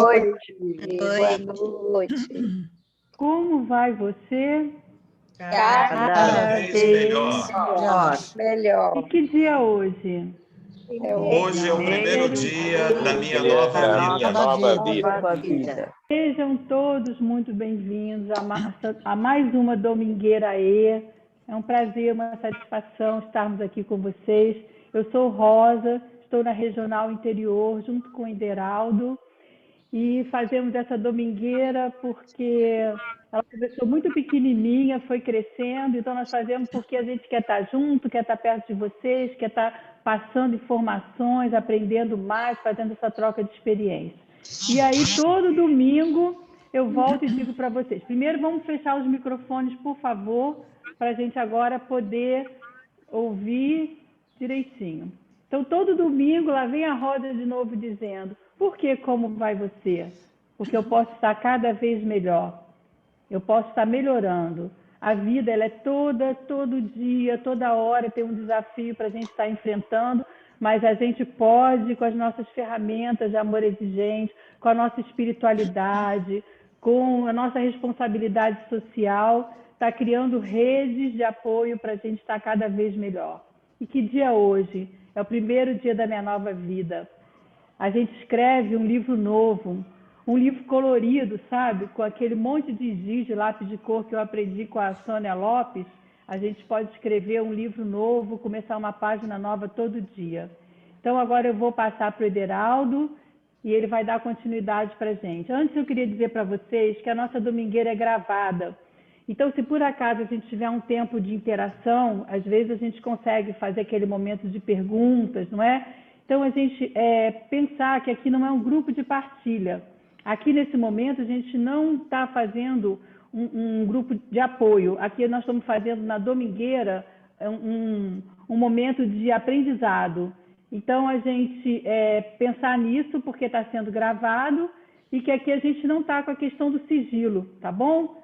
noite. Boa noite. Como vai você? Cada vez melhor. Melhor. E que dia é hoje? Hoje é o primeiro dia da minha nova vida. Sejam todos muito bem-vindos a mais uma Domingueira E. É um prazer, uma satisfação estarmos aqui com vocês. Eu sou Rosa, estou na Regional Interior, junto com o Ideraldo, e fazemos essa domingueira porque ela começou muito pequenininha, foi crescendo, então nós fazemos porque a gente quer estar junto, quer estar perto de vocês, quer estar passando informações, aprendendo mais, fazendo essa troca de experiência. E aí, todo domingo, eu volto e digo para vocês, primeiro vamos fechar os microfones, por favor, para a gente agora poder ouvir direitinho. Então, todo domingo, lá vem a Rosa de novo dizendo, por que como vai você? Porque eu posso estar cada vez melhor. Eu posso estar melhorando. A vida, ela é todo dia, toda hora tem um desafio para a gente estar enfrentando, mas a gente pode, com as nossas ferramentas de amor exigente, com a nossa espiritualidade, com a nossa responsabilidade social, estar criando redes de apoio para a gente estar cada vez melhor. E que dia é hoje? É o primeiro dia da minha nova vida. A gente escreve um livro novo, um livro colorido, sabe? Com aquele monte de giz de lápis de cor que eu aprendi com a Sônia Lopes. A gente pode escrever um livro novo, começar uma página nova todo dia. Então, agora eu vou passar para o Ideraldo e ele vai dar continuidade para a gente. Antes, eu queria dizer para vocês que a nossa domingueira é gravada. Então, se por acaso a gente tiver um tempo de interação, às vezes a gente consegue fazer aquele momento de perguntas, não é? Então, a gente pensar que aqui não é um grupo de partilha. Aqui, nesse momento, a gente não está fazendo um grupo de apoio. Aqui nós estamos fazendo na domingueira um momento de aprendizado. Então, a gente pensar nisso, porque está sendo gravado, e que aqui a gente não está com a questão do sigilo, tá bom?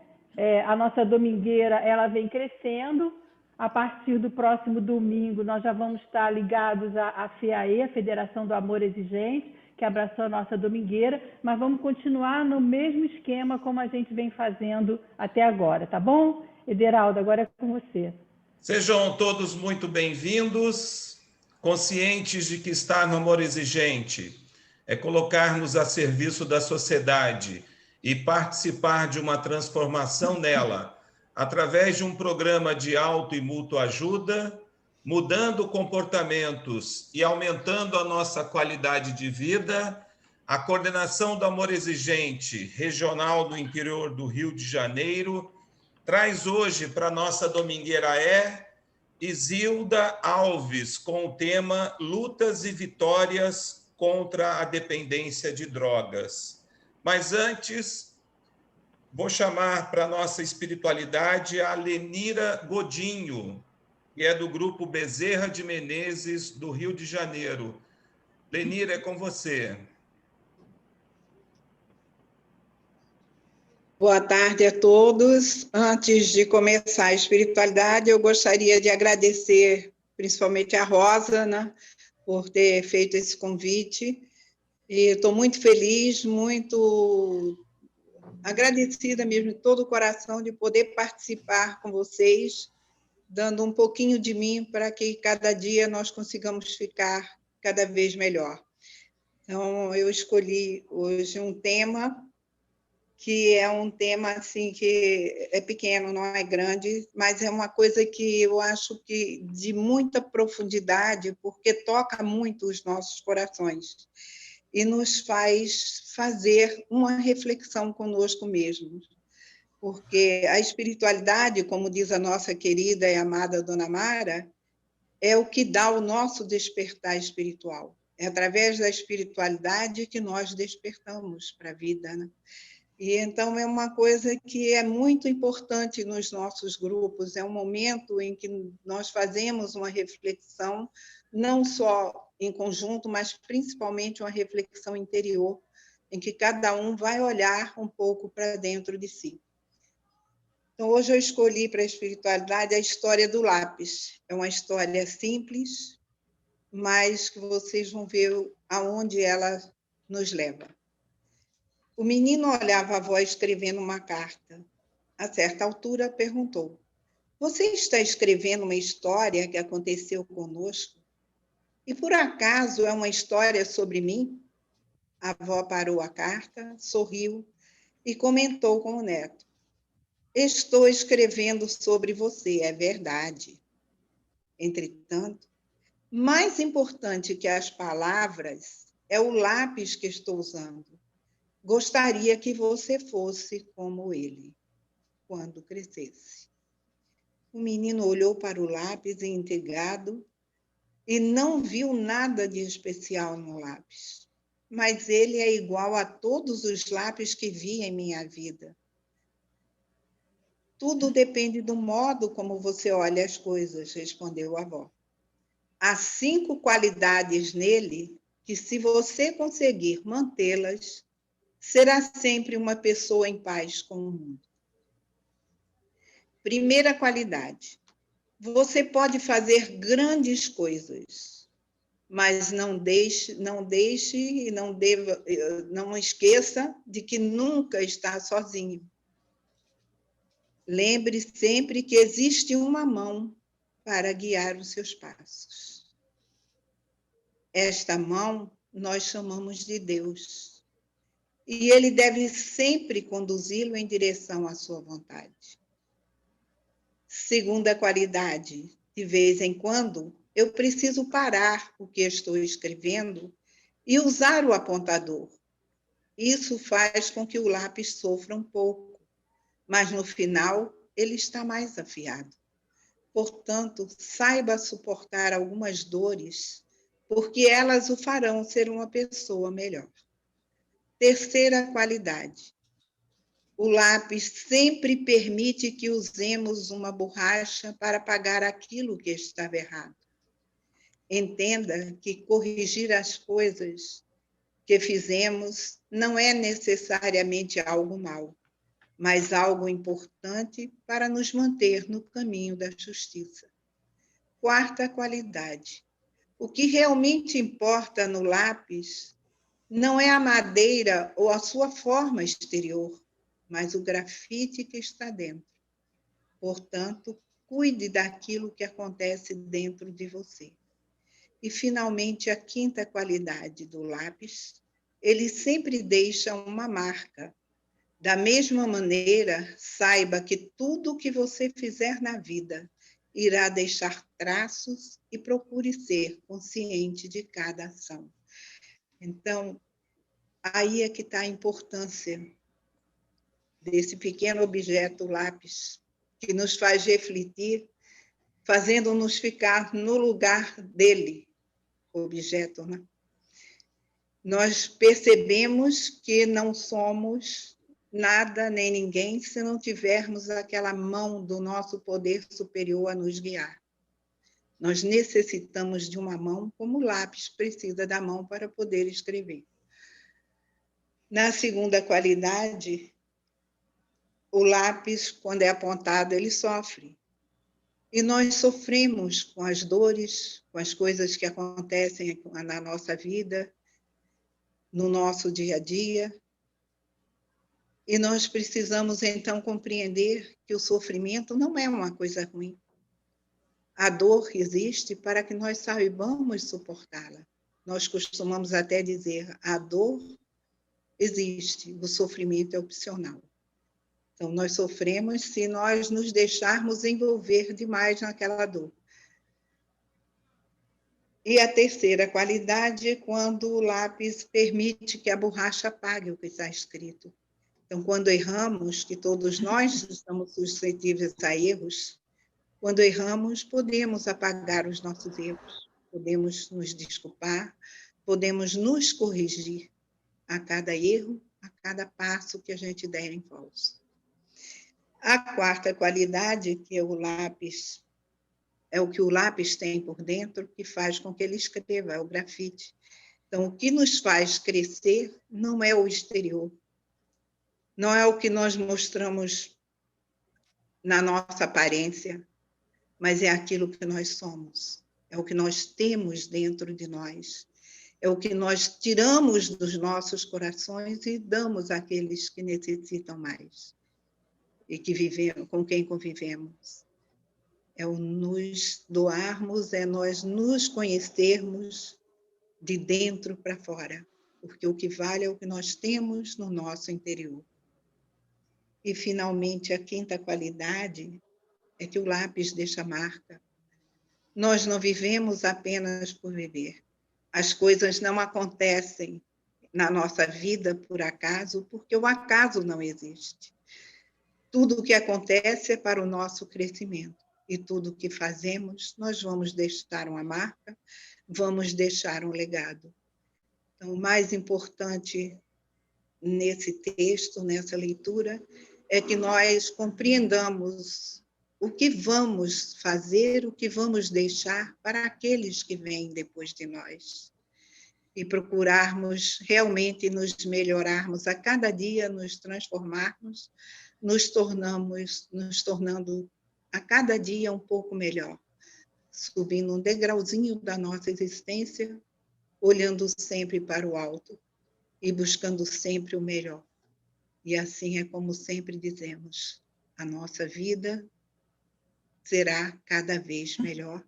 A nossa domingueira, ela vem crescendo. A partir do próximo domingo, nós já vamos estar ligados à FEAE, a Federação do Amor Exigente, que abraçou a nossa domingueira, mas vamos continuar no mesmo esquema como a gente vem fazendo até agora, tá bom? Ideraldo, agora é com você. Sejam todos muito bem-vindos, conscientes de que estar no amor exigente é colocar-nos a serviço da sociedade e participar de uma transformação nela, através de um programa de auto e mútua ajuda, mudando comportamentos e aumentando a nossa qualidade de vida. A coordenação do Amor Exigente regional do interior do Rio de Janeiro traz hoje para a nossa domingueira Isilda Alves, com o tema Lutas e Vitórias contra a Dependência de Drogas. Mas antes, vou chamar para a nossa espiritualidade a Lenira Godinho, que é do grupo Bezerra de Menezes, do Rio de Janeiro. Lenira, é com você. Boa tarde a todos. Antes de começar a espiritualidade, eu gostaria de agradecer principalmente a Rosa, né, por ter feito esse convite. E estou muito feliz, muito agradecida mesmo de todo o coração de poder participar com vocês, dando um pouquinho de mim para que cada dia nós consigamos ficar cada vez melhor. Então, eu escolhi hoje um tema que é um tema assim que é pequeno, não é grande, mas é uma coisa que eu acho que de muita profundidade, porque toca muito os nossos corações e nos faz fazer uma reflexão conosco mesmos. Porque a espiritualidade, como diz a nossa querida e amada Dona Mara, é o que dá o nosso despertar espiritual. É através da espiritualidade que nós despertamos para a vida, né? E então é uma coisa que é muito importante nos nossos grupos, é um momento em que nós fazemos uma reflexão, não só em conjunto, mas principalmente uma reflexão interior, em que cada um vai olhar um pouco para dentro de si. Então, hoje eu escolhi para a espiritualidade a história do lápis. É uma história simples, mas que vocês vão ver aonde ela nos leva. O menino olhava a avó escrevendo uma carta. A certa altura, perguntou: você está escrevendo uma história que aconteceu conosco? E por acaso é uma história sobre mim? A avó parou a carta, sorriu e comentou com o neto: estou escrevendo sobre você, é verdade. Entretanto, mais importante que as palavras é o lápis que estou usando. Gostaria que você fosse como ele, quando crescesse. O menino olhou para o lápis intrigado e não viu nada de especial no lápis. Mas ele é igual a todos os lápis que vi em minha vida. Tudo depende do modo como você olha as coisas, respondeu a avó. Há 5 qualidades nele que, se você conseguir mantê-las, será sempre uma pessoa em paz com o mundo. Primeira qualidade: você pode fazer grandes coisas, mas não esqueça de que nunca está sozinho. Lembre sempre que existe uma mão para guiar os seus passos. Esta mão nós chamamos de Deus. E ele deve sempre conduzi-lo em direção à sua vontade. Segunda qualidade: de vez em quando, eu preciso parar o que estou escrevendo e usar o apontador. Isso faz com que o lápis sofra um pouco, mas no final ele está mais afiado. Portanto, saiba suportar algumas dores, porque elas o farão ser uma pessoa melhor. Terceira qualidade: o lápis sempre permite que usemos uma borracha para apagar aquilo que estava errado. Entenda que corrigir as coisas que fizemos não é necessariamente algo mau, mas algo importante para nos manter no caminho da justiça. Quarta qualidade: o que realmente importa no lápis não é a madeira ou a sua forma exterior, mas o grafite que está dentro. Portanto, cuide daquilo que acontece dentro de você. E, finalmente, a quinta qualidade do lápis: ele sempre deixa uma marca. Da mesma maneira, saiba que tudo o que você fizer na vida irá deixar traços e procure ser consciente de cada ação. Então, aí é que está a importância desse pequeno objeto lápis, que nos faz refletir, fazendo-nos ficar no lugar dele, objeto, né? Nós percebemos que não somos nada nem ninguém se não tivermos aquela mão do nosso poder superior a nos guiar. Nós necessitamos de uma mão, como o lápis precisa da mão para poder escrever. Na segunda qualidade, o lápis, quando é apontado, ele sofre. E nós sofremos com as dores, com as coisas que acontecem na nossa vida, no nosso dia a dia. E nós precisamos, então, compreender que o sofrimento não é uma coisa ruim. A dor existe para que nós saibamos suportá-la. Nós costumamos até dizer: a dor existe, o sofrimento é opcional. Então, nós sofremos se nós nos deixarmos envolver demais naquela dor. E a terceira qualidade é quando o lápis permite que a borracha apague o que está escrito. Então, quando erramos, que todos nós estamos suscetíveis a erros, quando erramos, podemos apagar os nossos erros, podemos nos desculpar, podemos nos corrigir a cada erro, a cada passo que a gente der em falso. A quarta qualidade, que é o lápis, é o que o lápis tem por dentro, que faz com que ele escreva, é o grafite. Então, o que nos faz crescer não é o exterior, não é o que nós mostramos na nossa aparência, mas é aquilo que nós somos, é o que nós temos dentro de nós, é o que nós tiramos dos nossos corações e damos àqueles que necessitam mais e que vivem, com quem convivemos. É o nos doarmos, é nós nos conhecermos de dentro para fora, porque o que vale é o que nós temos no nosso interior. E, finalmente, a quinta qualidade é que o lápis deixa marca. Nós não vivemos apenas por viver. As coisas não acontecem na nossa vida por acaso, porque o acaso não existe. Tudo o que acontece é para o nosso crescimento. E tudo o que fazemos, nós vamos deixar uma marca, vamos deixar um legado. Então, o mais importante nesse texto, nessa leitura, é que nós compreendamos o que vamos fazer, o que vamos deixar para aqueles que vêm depois de nós. E procurarmos realmente nos melhorarmos a cada dia, nos transformarmos, nos tornando a cada dia um pouco melhor, subindo um degrauzinho da nossa existência, olhando sempre para o alto e buscando sempre o melhor. E assim é como sempre dizemos, a nossa vida será cada vez melhor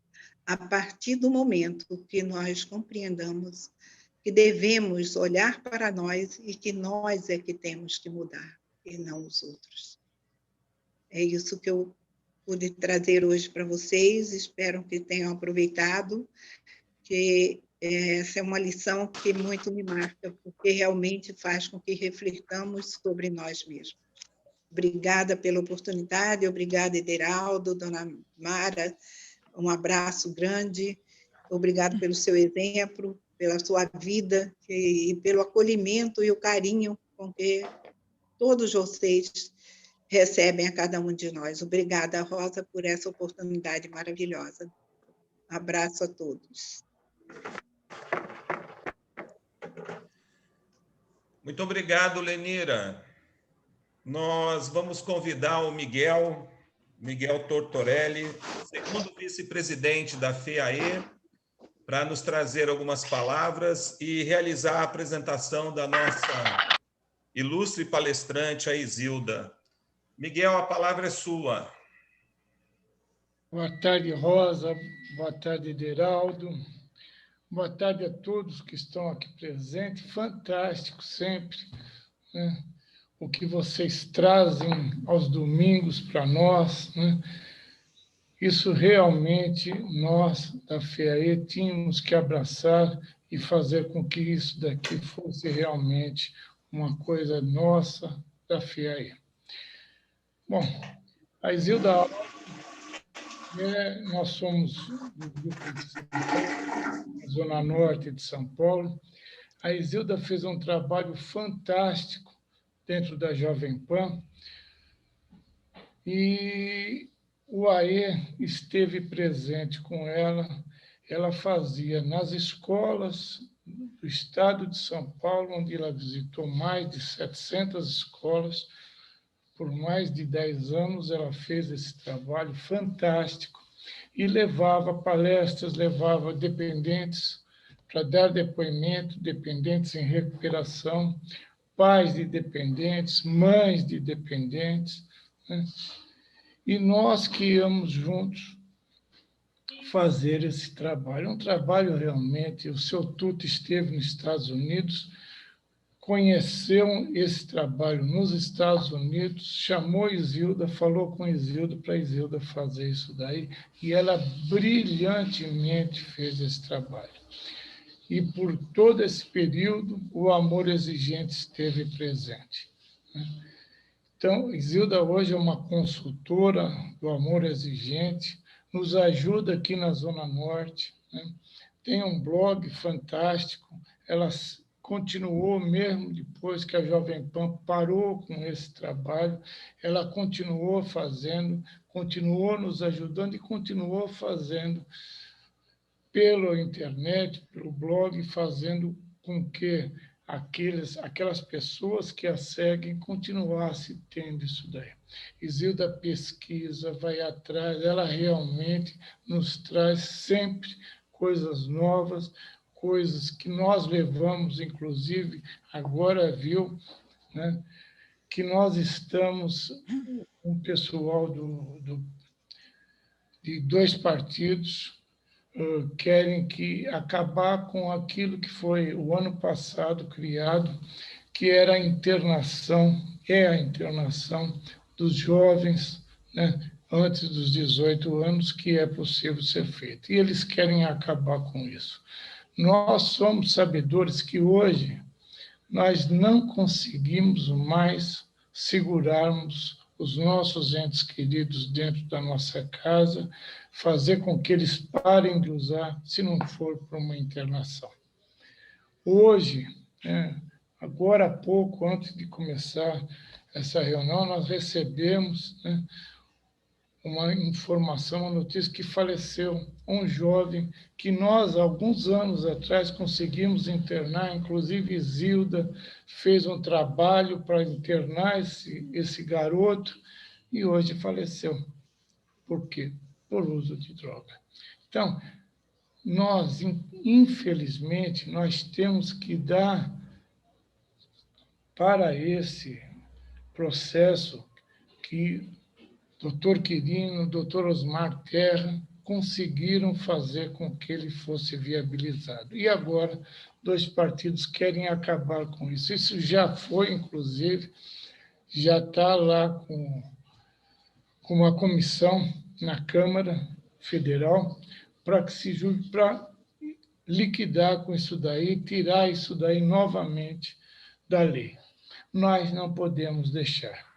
a partir do momento que nós compreendamos que devemos olhar para nós e que nós é que temos que mudar e não os outros. É isso que eu pude trazer hoje para vocês, espero que tenham aproveitado, que essa é uma lição que muito me marca, porque realmente faz com que reflitamos sobre nós mesmos. Obrigada pela oportunidade, obrigada, Ederaldo, dona Mara, um abraço grande, obrigado pelo seu exemplo, pela sua vida e pelo acolhimento e o carinho com que todos vocês recebem a cada um de nós. Obrigada, Rosa, por essa oportunidade maravilhosa. Um abraço a todos. Muito obrigado, Lenira. Nós vamos convidar o Miguel Tortorelli, segundo vice-presidente da FEAE, para nos trazer algumas palavras e realizar a apresentação da nossa ilustre palestrante, a Isilda. Miguel, a palavra é sua. Boa tarde, Rosa. Boa tarde, Ederaldo. Boa tarde a todos que estão aqui presentes. Fantástico sempre, né? O que vocês trazem aos domingos para nós, né? Isso realmente nós, da FEAE, tínhamos que abraçar e fazer com que isso daqui fosse realmente uma coisa nossa, da FEAE. Bom, a Isilda, nós somos do grupo de São Paulo, Zona Norte de São Paulo. A Isilda fez um trabalho fantástico dentro da Jovem Pan e o AE esteve presente com ela. Ela fazia nas escolas do estado de São Paulo, onde ela visitou mais de 700 escolas. Por mais de 10 anos, ela fez esse trabalho fantástico e levava palestras, levava dependentes para dar depoimento, dependentes em recuperação, pais de dependentes, mães de dependentes, né? E nós que íamos juntos fazer esse trabalho. Um trabalho realmente, o seu Tuto esteve nos Estados Unidos, conheceu esse trabalho nos Estados Unidos, chamou Isilda, falou com Isilda para Isilda fazer isso daí, e ela brilhantemente fez esse trabalho. E por todo esse período, o amor exigente esteve presente. Então, Isilda hoje é uma consultora do amor exigente, nos ajuda aqui na Zona Norte, né? Tem um blog fantástico, ela continuou mesmo depois que a Jovem Pan parou com esse trabalho, ela continuou fazendo, continuou nos ajudando e continuou fazendo pela internet, pelo blog, fazendo com que aquelas pessoas que a seguem continuassem tendo isso daí. Isilda pesquisa, vai atrás, ela realmente nos traz sempre coisas novas, coisas que nós levamos, inclusive, agora viu, né, que nós estamos, um pessoal de dois partidos, querem acabar com aquilo que foi o ano passado criado, que era a internação dos jovens, né, antes dos 18 anos, que é possível ser feito. E eles querem acabar com isso. Nós somos sabedores que hoje nós não conseguimos mais segurarmos os nossos entes queridos dentro da nossa casa, fazer com que eles parem de usar, se não for para uma internação. Hoje, né, agora há pouco, antes de começar essa reunião, nós recebemos, né, uma informação, uma notícia que faleceu um jovem que nós, alguns anos atrás, conseguimos internar, inclusive Zilda fez um trabalho para internar esse garoto, e hoje faleceu. Por quê? Por uso de droga. Então, nós, infelizmente, nós temos que dar para esse processo que Dr. Quirino, Dr. Osmar Terra conseguiram fazer com que ele fosse viabilizado. E agora, dois partidos querem acabar com isso. Isso já foi, inclusive, já está lá com uma comissão na Câmara Federal para liquidar com isso daí, tirar isso daí novamente da lei. Nós não podemos deixar.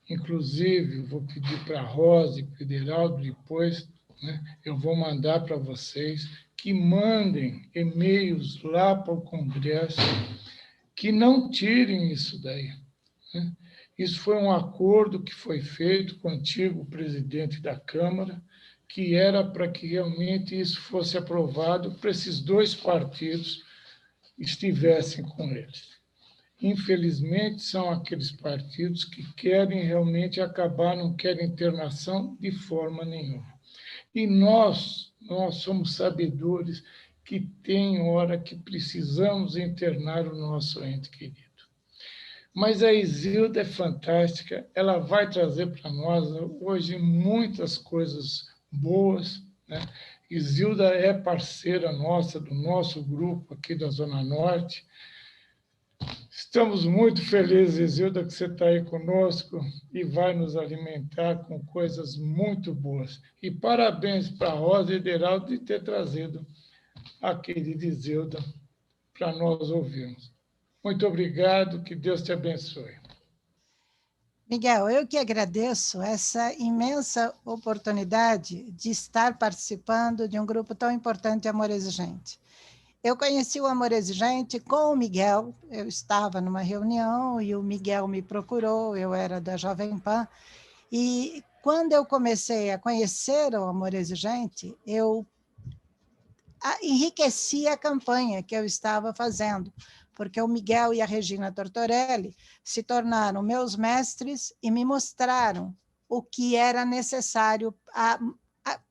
Inclusive, vou pedir para a Rosa e para o Ederaldo depois, né, eu vou mandar para vocês que mandem e-mails lá para o Congresso, que não tirem isso daí. Né? Isso foi um acordo que foi feito com o antigo presidente da Câmara, que era para que realmente isso fosse aprovado para esses dois partidos estivessem com eles. Infelizmente, são aqueles partidos que querem realmente acabar, não querem internação de forma nenhuma. E nós somos sabedores que tem hora que precisamos internar o nosso ente querido. Mas a Isilda é fantástica, ela vai trazer para nós hoje muitas coisas boas, né? Isilda é parceira nossa, do nosso grupo aqui da Zona Norte. Estamos muito felizes, Isilda, que você está aí conosco e vai nos alimentar com coisas muito boas. E parabéns para a Rosa e Ederaldo de ter trazido a querida Isilda para nós ouvirmos. Muito obrigado, que Deus te abençoe. Miguel, eu que agradeço essa imensa oportunidade de estar participando de um grupo tão importante de Amor Exigente. Eu conheci o Amor Exigente com o Miguel, eu estava numa reunião e o Miguel me procurou, eu era da Jovem Pan, e quando eu comecei a conhecer o Amor Exigente, eu enriqueci a campanha que eu estava fazendo, porque o Miguel e a Regina Tortorelli se tornaram meus mestres e me mostraram o que era necessário a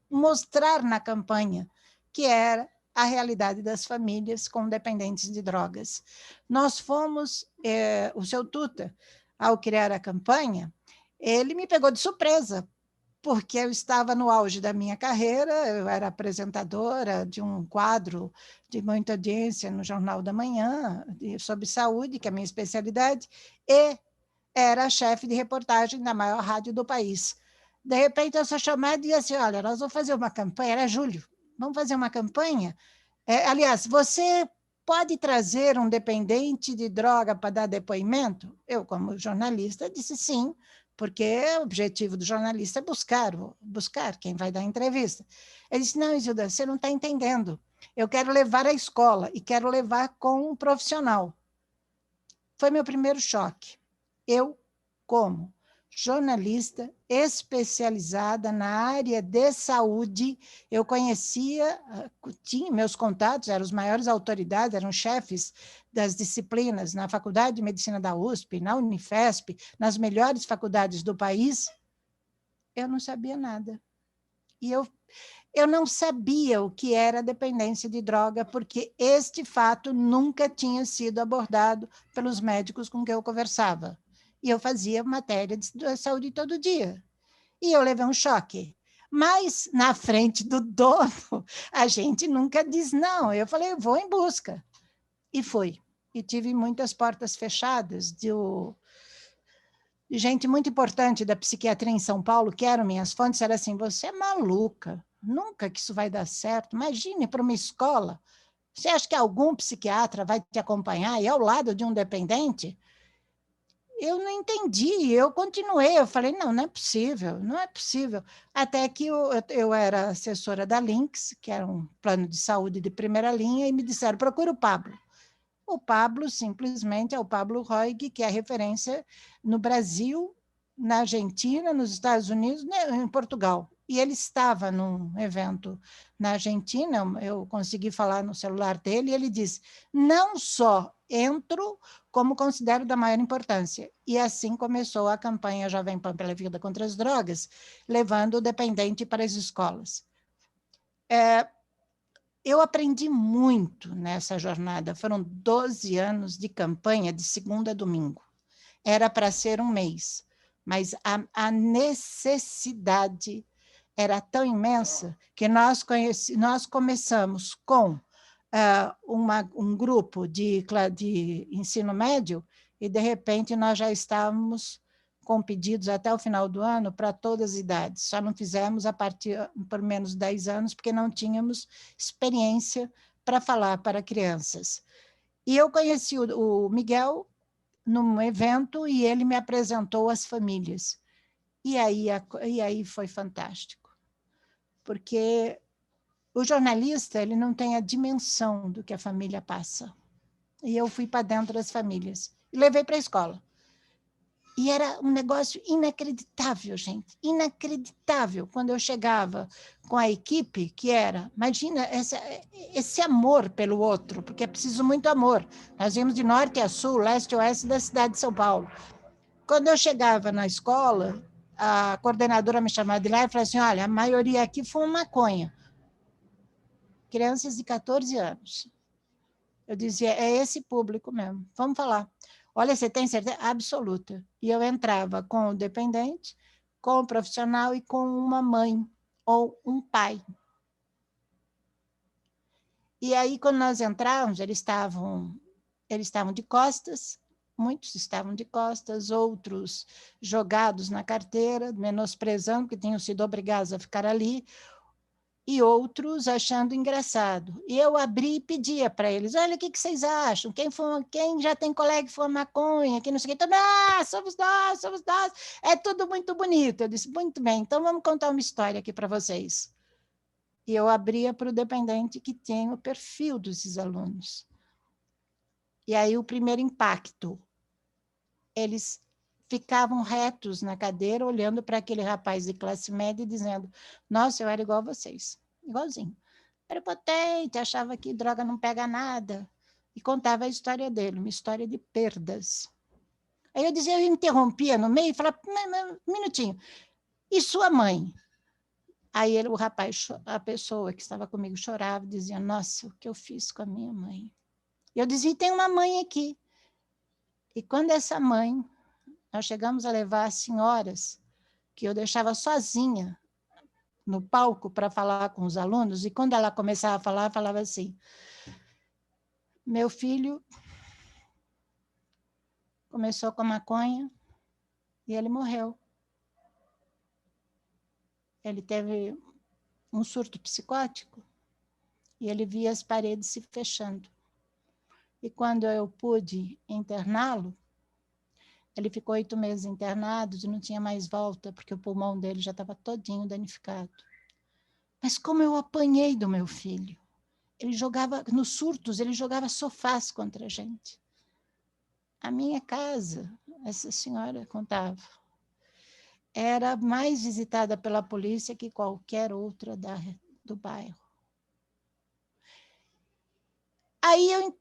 mostrar na campanha, que era a realidade das famílias com dependentes de drogas. Nós fomos, o seu Tuta, ao criar a campanha, ele me pegou de surpresa, porque eu estava no auge da minha carreira, eu era apresentadora de um quadro de muita audiência no Jornal da Manhã, sobre saúde, que é a minha especialidade, e era chefe de reportagem da maior rádio do país. De repente, eu sou chamada e disse assim, olha, nós vamos fazer uma campanha, era julho, vamos fazer uma campanha? Aliás, você pode trazer um dependente de droga para dar depoimento? Eu, como jornalista, disse sim, porque o objetivo do jornalista é buscar quem vai dar entrevista. Ele disse, não, Isilda, você não está entendendo. Eu quero levar à escola e quero levar com um profissional. Foi meu primeiro choque. Eu, como jornalista especializada na área de saúde, eu conhecia, tinha meus contatos, eram os maiores autoridades, eram chefes das disciplinas na Faculdade de Medicina da USP, na Unifesp, nas melhores faculdades do país, eu não sabia nada. E eu não sabia o que era dependência de droga, porque este fato nunca tinha sido abordado pelos médicos com quem eu conversava. E eu fazia matéria de saúde todo dia. E eu levei um choque. Mas, na frente do dono, a gente nunca diz não. Eu falei, eu vou em busca. E fui. E tive muitas portas fechadas de gente muito importante da psiquiatria em São Paulo, que eram minhas fontes, era assim, você é maluca, nunca que isso vai dar certo. Imagine para uma escola, você acha que algum psiquiatra vai te acompanhar e ao lado de um dependente? Eu não entendi, eu continuei, eu falei, não, não é possível, não é possível. Até que eu era assessora da Lynx, que era um plano de saúde de primeira linha, e me disseram, procura o Pablo. O Pablo simplesmente é o Pablo Roig, que é referência no Brasil, na Argentina, nos Estados Unidos, em Portugal. E ele estava num evento na Argentina, eu consegui falar no celular dele, e ele disse, não só entro, como considero da maior importância. E assim começou a campanha Jovem Pan pela Vida contra as Drogas, levando o dependente para as escolas. Eu aprendi muito nessa jornada, foram 12 anos de campanha, de segunda a domingo. Era para ser um mês, mas a necessidade era tão imensa que nós começamos com um grupo de ensino médio e, de repente, nós já estávamos com pedidos até o final do ano para todas as idades. Só não fizemos a partir por menos de 10 anos, porque não tínhamos experiência para falar para crianças. E eu conheci o Miguel num evento e ele me apresentou as famílias. E aí foi fantástico, porque o jornalista ele não tem a dimensão do que a família passa. E eu fui para dentro das famílias e levei para a escola. E era um negócio inacreditável, gente, inacreditável. Quando eu chegava com a equipe, que era, imagina, esse amor pelo outro, porque é preciso muito amor. Nós íamos de norte a sul, leste a oeste da cidade de São Paulo. Quando eu chegava na escola, a coordenadora me chamava de lá e falava assim, olha, a maioria aqui fuma maconha. Crianças de 14 anos. Eu dizia, é esse público mesmo, vamos falar. Olha, você tem certeza? Absoluta. E eu entrava com o dependente, com o profissional e com uma mãe ou um pai. E aí, quando nós entrávamos, eles estavam de costas, muitos estavam de costas, outros jogados na carteira, menosprezando, que tinham sido obrigados a ficar ali, e outros achando engraçado. E eu abri e pedia para eles, olha, o que vocês acham? Quem já tem colega que fuma maconha, que não sei o que, somos nós, é tudo muito bonito. Eu disse, muito bem, então vamos contar uma história aqui para vocês. E eu abria para o dependente que tem o perfil desses alunos. E aí o primeiro impacto, eles ficavam retos na cadeira, olhando para aquele rapaz de classe média e dizendo, nossa, eu era igual a vocês, igualzinho. Era potente, achava que droga não pega nada. E contava a história dele, uma história de perdas. Aí eu dizia, eu interrompia no meio e falava, um minutinho, e sua mãe? Aí o rapaz, a pessoa que estava comigo chorava, dizia, nossa, o que eu fiz com a minha mãe? E eu dizia, tem uma mãe aqui. E quando essa mãe, nós chegamos a levar senhoras que eu deixava sozinha no palco para falar com os alunos, e quando ela começava a falar, falava assim, meu filho começou com maconha e ele morreu. Ele teve um surto psicótico e ele via as paredes se fechando. E quando eu pude interná-lo, ele ficou 8 meses internado e não tinha mais volta, porque o pulmão dele já estava todinho danificado. Mas como eu apanhei do meu filho. Ele jogava, nos surtos, ele jogava sofás contra a gente. A minha casa, essa senhora contava, era mais visitada pela polícia que qualquer outra do bairro. Aí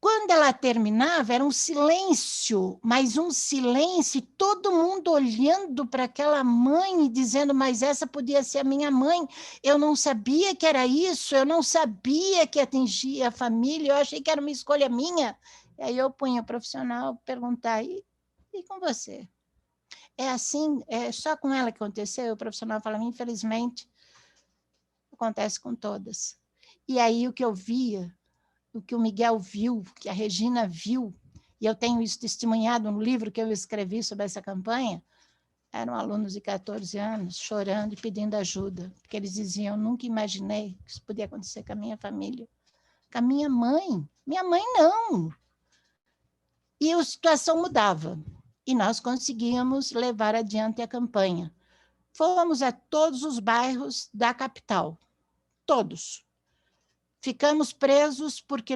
quando ela terminava, era um silêncio, mas um silêncio, todo mundo olhando para aquela mãe e dizendo, mas essa podia ser a minha mãe. Eu não sabia que era isso, eu não sabia que atingia a família, eu achei que era uma escolha minha. E aí eu punha o profissional perguntar, e com você? É assim, é só com ela que aconteceu? O profissional fala, infelizmente, acontece com todas. E aí o que eu via, o que o Miguel viu, que a Regina viu, e eu tenho isso testemunhado no livro que eu escrevi sobre essa campanha, eram alunos de 14 anos chorando e pedindo ajuda, porque eles diziam, nunca imaginei que isso podia acontecer com a minha família, com a minha mãe não. E a situação mudava, e nós conseguíamos levar adiante a campanha. Fomos a todos os bairros da capital, todos. Ficamos presos porque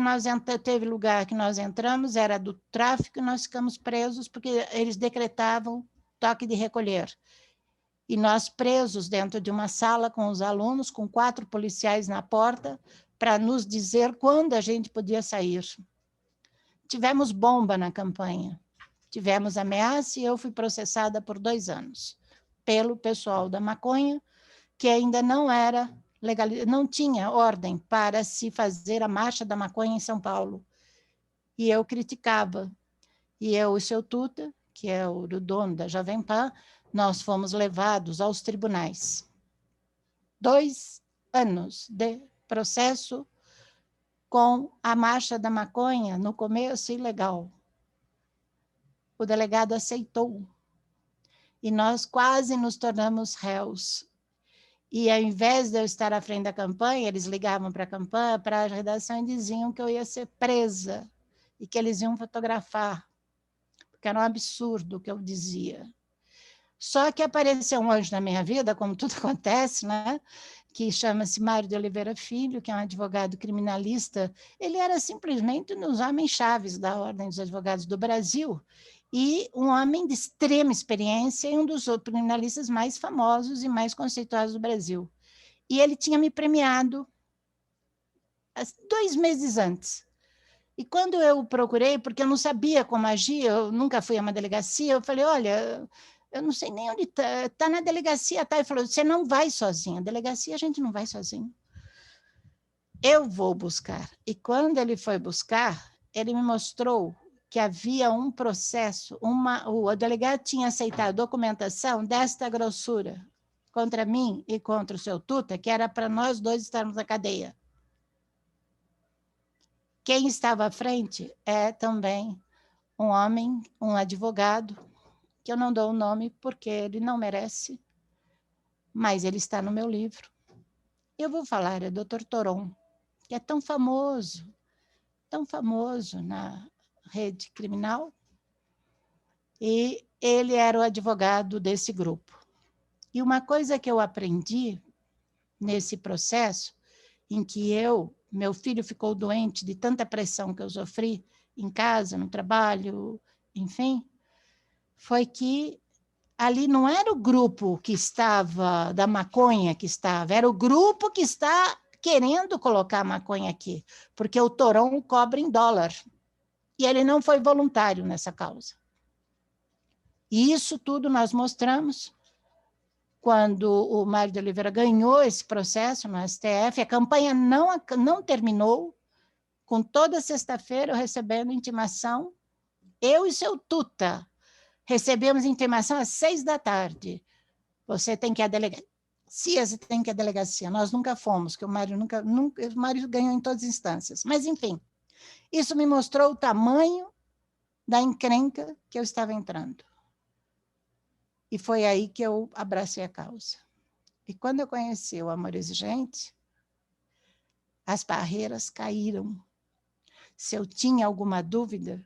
teve lugar que nós entramos, era do tráfico, e nós ficamos presos porque eles decretavam toque de recolher. E nós presos dentro de uma sala com os alunos, com 4 policiais na porta, para nos dizer quando a gente podia sair. Tivemos bomba na campanha, tivemos ameaça e eu fui processada por 2 anos pelo pessoal da maconha, que ainda não era legal, não tinha ordem para se fazer a marcha da maconha em São Paulo. E eu criticava. E eu, o seu Tuta, que é o dono da Jovem Pan, nós fomos levados aos tribunais. 2 anos de processo com a marcha da maconha, no começo ilegal. O delegado aceitou. E nós quase nos tornamos réus. E, ao invés de eu estar à frente da campanha, eles ligavam para a campanha, para a redação, e diziam que eu ia ser presa e que eles iam fotografar, porque era um absurdo o que eu dizia. Só que apareceu um anjo na minha vida, como tudo acontece, né? Que chama-se Mário de Oliveira Filho, que é um advogado criminalista. Ele era simplesmente um dos homens chaves da Ordem dos Advogados do Brasil, e um homem de extrema experiência e um dos criminalistas mais famosos e mais conceituados do Brasil. E ele tinha me premiado 2 meses antes. E quando eu procurei, porque eu não sabia como agir, eu nunca fui a uma delegacia, eu falei, olha, eu não sei nem onde está na delegacia, tá? Ele falou, você não vai sozinha, a delegacia a gente não vai sozinho. Eu vou buscar. E quando ele foi buscar, ele me mostrou que havia um processo, o delegado tinha aceitado a documentação desta grossura contra mim e contra o seu Tuta, que era para nós 2 estarmos na cadeia. Quem estava à frente é também um homem, um advogado, que eu não dou o nome porque ele não merece, mas ele está no meu livro. Eu vou falar, é Dr. Toron, que é tão famoso na rede criminal, e ele era o advogado desse grupo. E uma coisa que eu aprendi nesse processo, em que meu filho ficou doente de tanta pressão que eu sofri em casa, no trabalho, enfim, foi que ali não era o grupo que estava, da maconha que estava, era o grupo que está querendo colocar a maconha aqui, porque o Toron cobra em dólar. E ele não foi voluntário nessa causa. E isso tudo nós mostramos quando o Mário de Oliveira ganhou esse processo no STF. A campanha não terminou, com toda sexta-feira eu recebendo intimação. Eu e seu Tuta recebemos intimação às 6h. Você tem que ir à delegacia, você tem que ir à delegacia. Nós nunca fomos, que o Mário o Mário ganhou em todas as instâncias. Mas, enfim, isso me mostrou o tamanho da encrenca que eu estava entrando. E foi aí que eu abracei a causa. E quando eu conheci o Amor Exigente, as barreiras caíram. Se eu tinha alguma dúvida,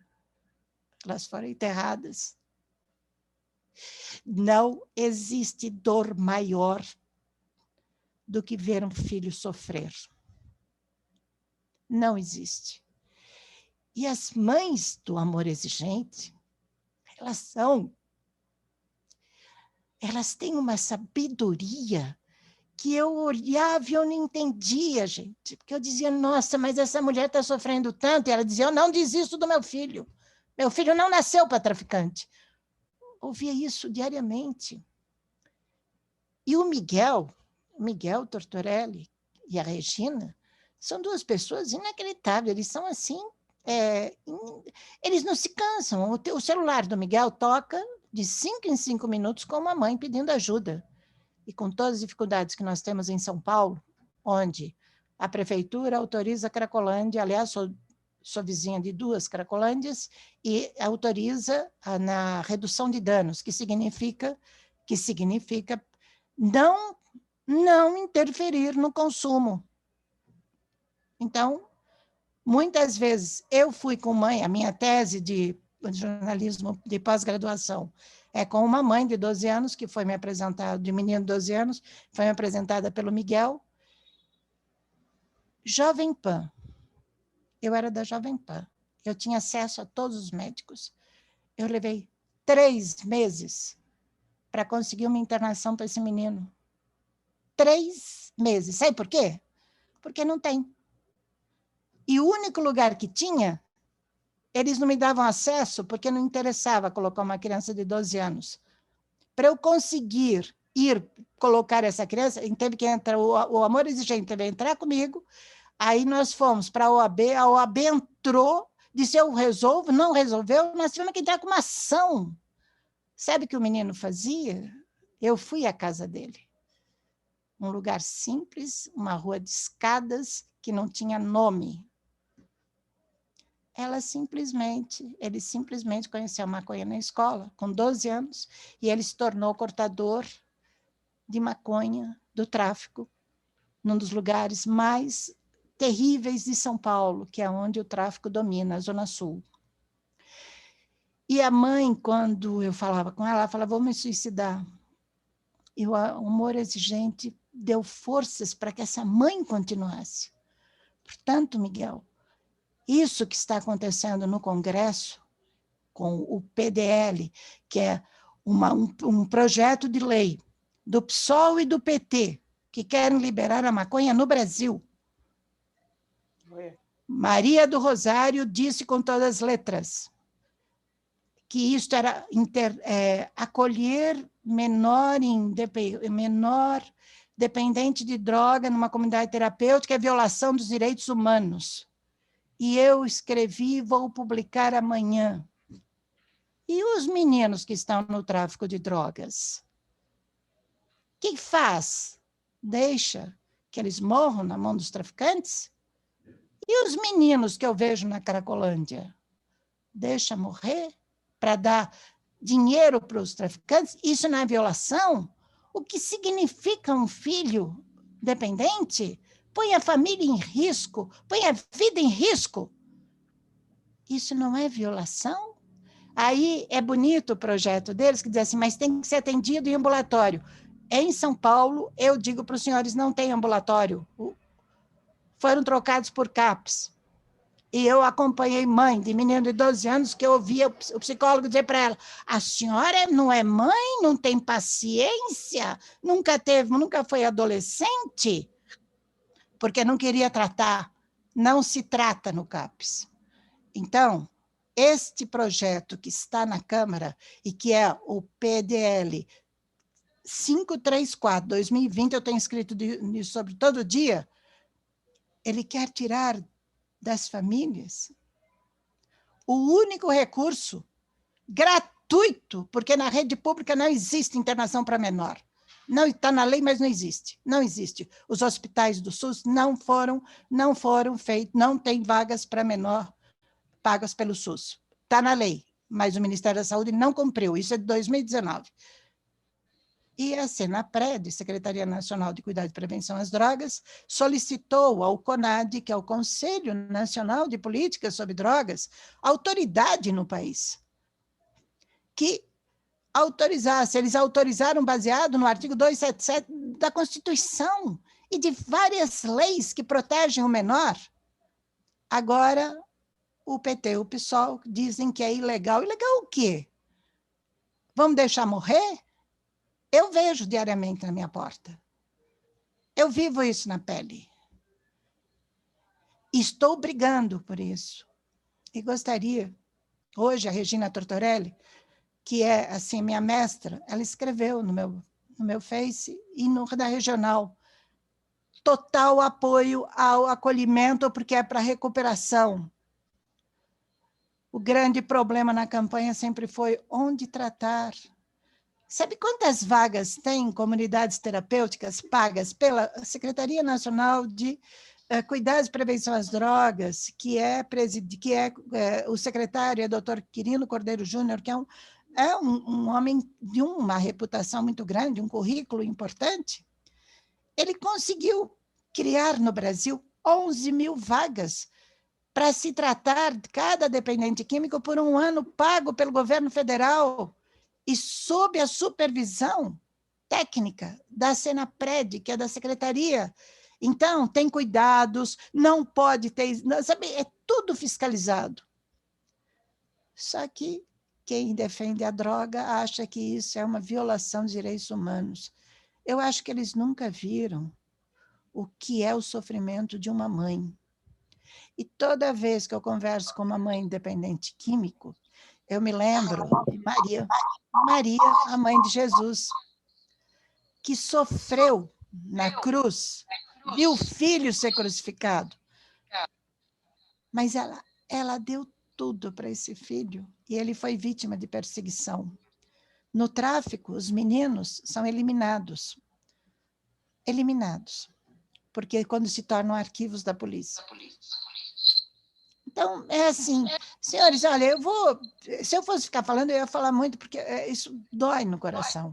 elas foram enterradas. Não existe dor maior do que ver um filho sofrer. Não existe. E as mães do Amor Exigente, elas têm uma sabedoria que eu olhava e eu não entendia, gente. Porque eu dizia, nossa, mas essa mulher está sofrendo tanto. E ela dizia, eu não desisto do meu filho. Meu filho não nasceu para traficante. Ouvia isso diariamente. E o Miguel Tortorelli e a Regina, são duas pessoas inacreditáveis. Eles são assim, eles não se cansam. O celular do Miguel toca de 5 em 5 minutos com uma mãe pedindo ajuda. E com todas as dificuldades que nós temos em São Paulo, onde a prefeitura autoriza a Cracolândia, aliás, sou vizinha de 2 Cracolândias, e autoriza na redução de danos, que significa não interferir no consumo. Então, muitas vezes, eu fui com mãe, a minha tese de jornalismo de pós-graduação é com uma mãe de 12 anos, que foi me apresentada, de menino de 12 anos, foi me apresentada pelo Miguel. Jovem Pan. Eu era da Jovem Pan. Eu tinha acesso a todos os médicos. Eu levei 3 meses para conseguir uma internação para esse menino. 3 meses. Sabe por quê? Porque não tem. E o único lugar que tinha, eles não me davam acesso porque não interessava colocar uma criança de 12 anos. Para eu conseguir ir colocar essa criança, teve que entrar, o Amor Exigente teve que entrar comigo, aí nós fomos para a OAB entrou, disse eu resolvo, não resolveu, nós tivemos que entrar com uma ação. Sabe o que o menino fazia? Eu fui à casa dele. Um lugar simples, uma rua de escadas que não tinha nome. Ele simplesmente conheceu a maconha na escola, com 12 anos, e ele se tornou cortador de maconha do tráfico, num dos lugares mais terríveis de São Paulo, que é onde o tráfico domina, a Zona Sul. E a mãe, quando eu falava com ela falava, vou me suicidar. E o Amor Exigente deu forças para que essa mãe continuasse. Portanto, Miguel, isso que está acontecendo no Congresso, com o PDL, que é um projeto de lei do PSOL e do PT, que querem liberar a maconha no Brasil. Maria do Rosário disse com todas as letras que isto era acolher menor dependente de droga numa comunidade terapêutica é violação dos direitos humanos. E eu escrevi, vou publicar amanhã. E os meninos que estão no tráfico de drogas? O que faz? Deixa que eles morram na mão dos traficantes? E os meninos que eu vejo na Cracolândia? Deixa morrer para dar dinheiro para os traficantes? Isso não é violação? O que significa um filho dependente? Põe a família em risco, põe a vida em risco. Isso não é violação? Aí é bonito o projeto deles, que diz assim, mas tem que ser atendido em ambulatório. Em São Paulo, eu digo para os senhores, não tem ambulatório. Foram trocados por CAPS. E eu acompanhei mãe de menino de 12 anos, que eu ouvia o psicólogo dizer para ela, a senhora não é mãe, não tem paciência, nunca foi adolescente, porque não queria tratar, não se trata no CAPS. Então, este projeto que está na Câmara e que é o PDL 534/2020, eu tenho escrito sobre todo dia, ele quer tirar das famílias o único recurso gratuito, porque na rede pública não existe internação para menor. Não está na lei, mas não existe. Não existe. Os hospitais do SUS não foram feitos, não tem vagas para menor pagas pelo SUS. Está na lei, mas o Ministério da Saúde não cumpriu. Isso é de 2019. E a Senapred, Secretaria Nacional de Cuidado e Prevenção às Drogas, solicitou ao CONAD, que é o Conselho Nacional de Políticas sobre Drogas, autoridade no país, que autorizasse. Eles autorizaram baseado no artigo 277 da Constituição e de várias leis que protegem o menor. Agora, o PT e o PSOL dizem que é ilegal. Ilegal o quê? Vamos deixar morrer? Eu vejo diariamente na minha porta. Eu vivo isso na pele. Estou brigando por isso. E gostaria, hoje, a Regina Tortorelli, que é assim minha mestra, ela escreveu no meu Face e no da Regional, total apoio ao acolhimento, porque é para recuperação. O grande problema na campanha sempre foi onde tratar. Sabe quantas vagas tem em comunidades terapêuticas pagas pela Secretaria Nacional de Cuidados e Prevenção às Drogas, que é o secretário é o Dr. Quirino Cordeiro Júnior, que é um homem de uma reputação muito grande, um currículo importante. Ele conseguiu criar no Brasil 11 mil vagas para se tratar cada dependente químico por um ano pago pelo governo federal e sob a supervisão técnica da Senapred, que é da Secretaria. Então, tem cuidados, não pode ter... Sabe, é tudo fiscalizado. Só que quem defende a droga acha que isso é uma violação de direitos humanos. Eu acho que eles nunca viram o que é o sofrimento de uma mãe. E toda vez que eu converso com uma mãe independente químico, eu me lembro de Maria, a mãe de Jesus, que sofreu na cruz, viu o filho ser crucificado. Mas ela deu tudo para esse filho e ele foi vítima de perseguição. No tráfico, os meninos são eliminados. Porque quando se tornam arquivos da polícia. Então, é assim, senhores, olha, se eu fosse ficar falando, eu ia falar muito, porque isso dói no coração.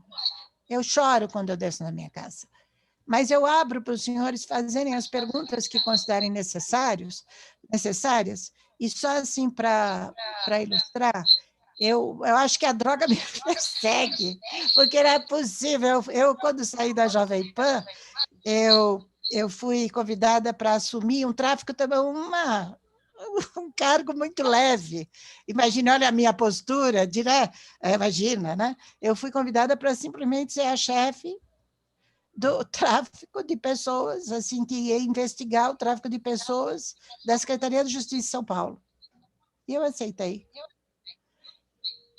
Eu choro quando eu desço na minha casa. Mas eu abro para os senhores fazerem as perguntas que considerem necessárias, e só assim para ilustrar, eu acho que a droga me persegue, porque não é possível. Eu quando saí da Jovem Pan, eu fui convidada para assumir um tráfico também, um cargo muito leve. Imagina, olha a minha postura, imagina, né? Eu fui convidada para simplesmente ser a chefe do tráfico de pessoas, assim, que ia investigar o tráfico de pessoas da Secretaria de Justiça de São Paulo. E eu aceitei.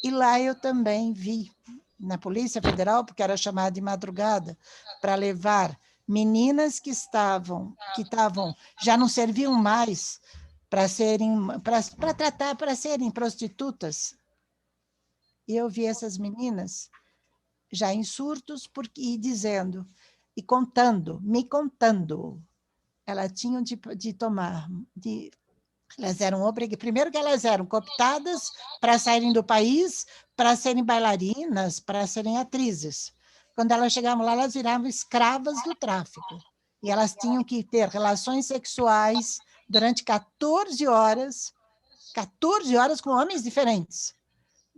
E lá eu também vi, na Polícia Federal, porque era chamada de madrugada, para levar meninas que já não serviam mais para serem prostitutas. E eu vi essas meninas já em surtos e dizendo, me contando, elas tinham de tomar, elas eram primeiro que elas eram cooptadas para saírem do país, para serem bailarinas, para serem atrizes. Quando elas chegavam lá, elas viravam escravas do tráfico. E elas tinham que ter relações sexuais durante 14 horas com homens diferentes,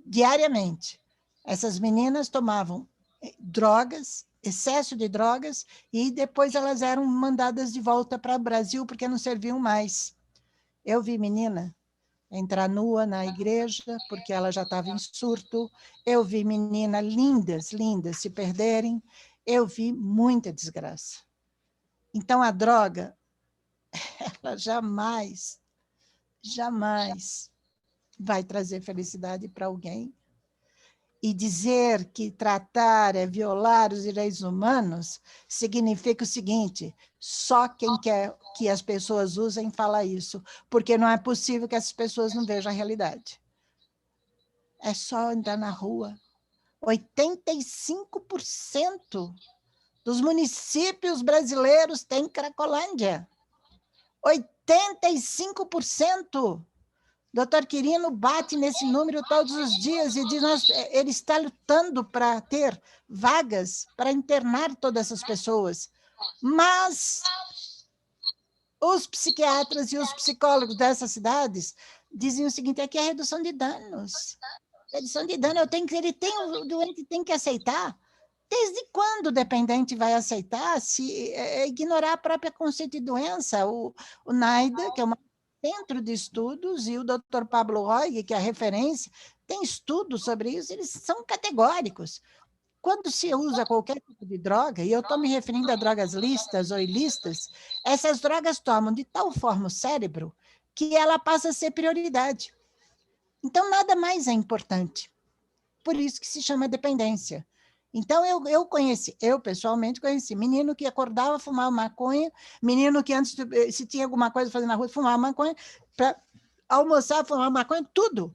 diariamente. Essas meninas tomavam drogas, excesso de drogas, e depois elas eram mandadas de volta para o Brasil porque não serviam mais. Eu vi menina entrar nua na igreja porque ela já estava em surto. Eu vi meninas lindas se perderem. Eu vi muita desgraça. Então, a droga, ela jamais vai trazer felicidade para alguém. E dizer que tratar é violar os direitos humanos significa o seguinte: só quem quer que as pessoas usem fala isso, porque não é possível que essas pessoas não vejam a realidade. É só andar na rua. 85% dos municípios brasileiros têm Cracolândia. 85%. Doutor Quirino bate nesse número todos os dias e diz que ele está lutando para ter vagas para internar todas essas pessoas. Mas os psiquiatras e os psicólogos dessas cidades dizem o seguinte: aqui é a redução de danos. Redução de dano, o doente tem que aceitar. Desde quando o dependente vai aceitar se ignorar a própria conceito de doença? O NAIDA, que é um centro de estudos, e o Dr. Pablo Roig, que é a referência, tem estudos sobre isso, eles são categóricos. quando se usa qualquer tipo de droga, e eu estou me referindo a drogas listas ou ilícitas, essas drogas tomam de tal forma o cérebro que ela passa a ser prioridade. Então, nada mais é importante. Por isso que se chama dependência. Então, eu pessoalmente conheci menino que acordava, fumava maconha, menino que antes, se tinha alguma coisa fazendo na rua, fumava maconha, para almoçar, fumava maconha, tudo.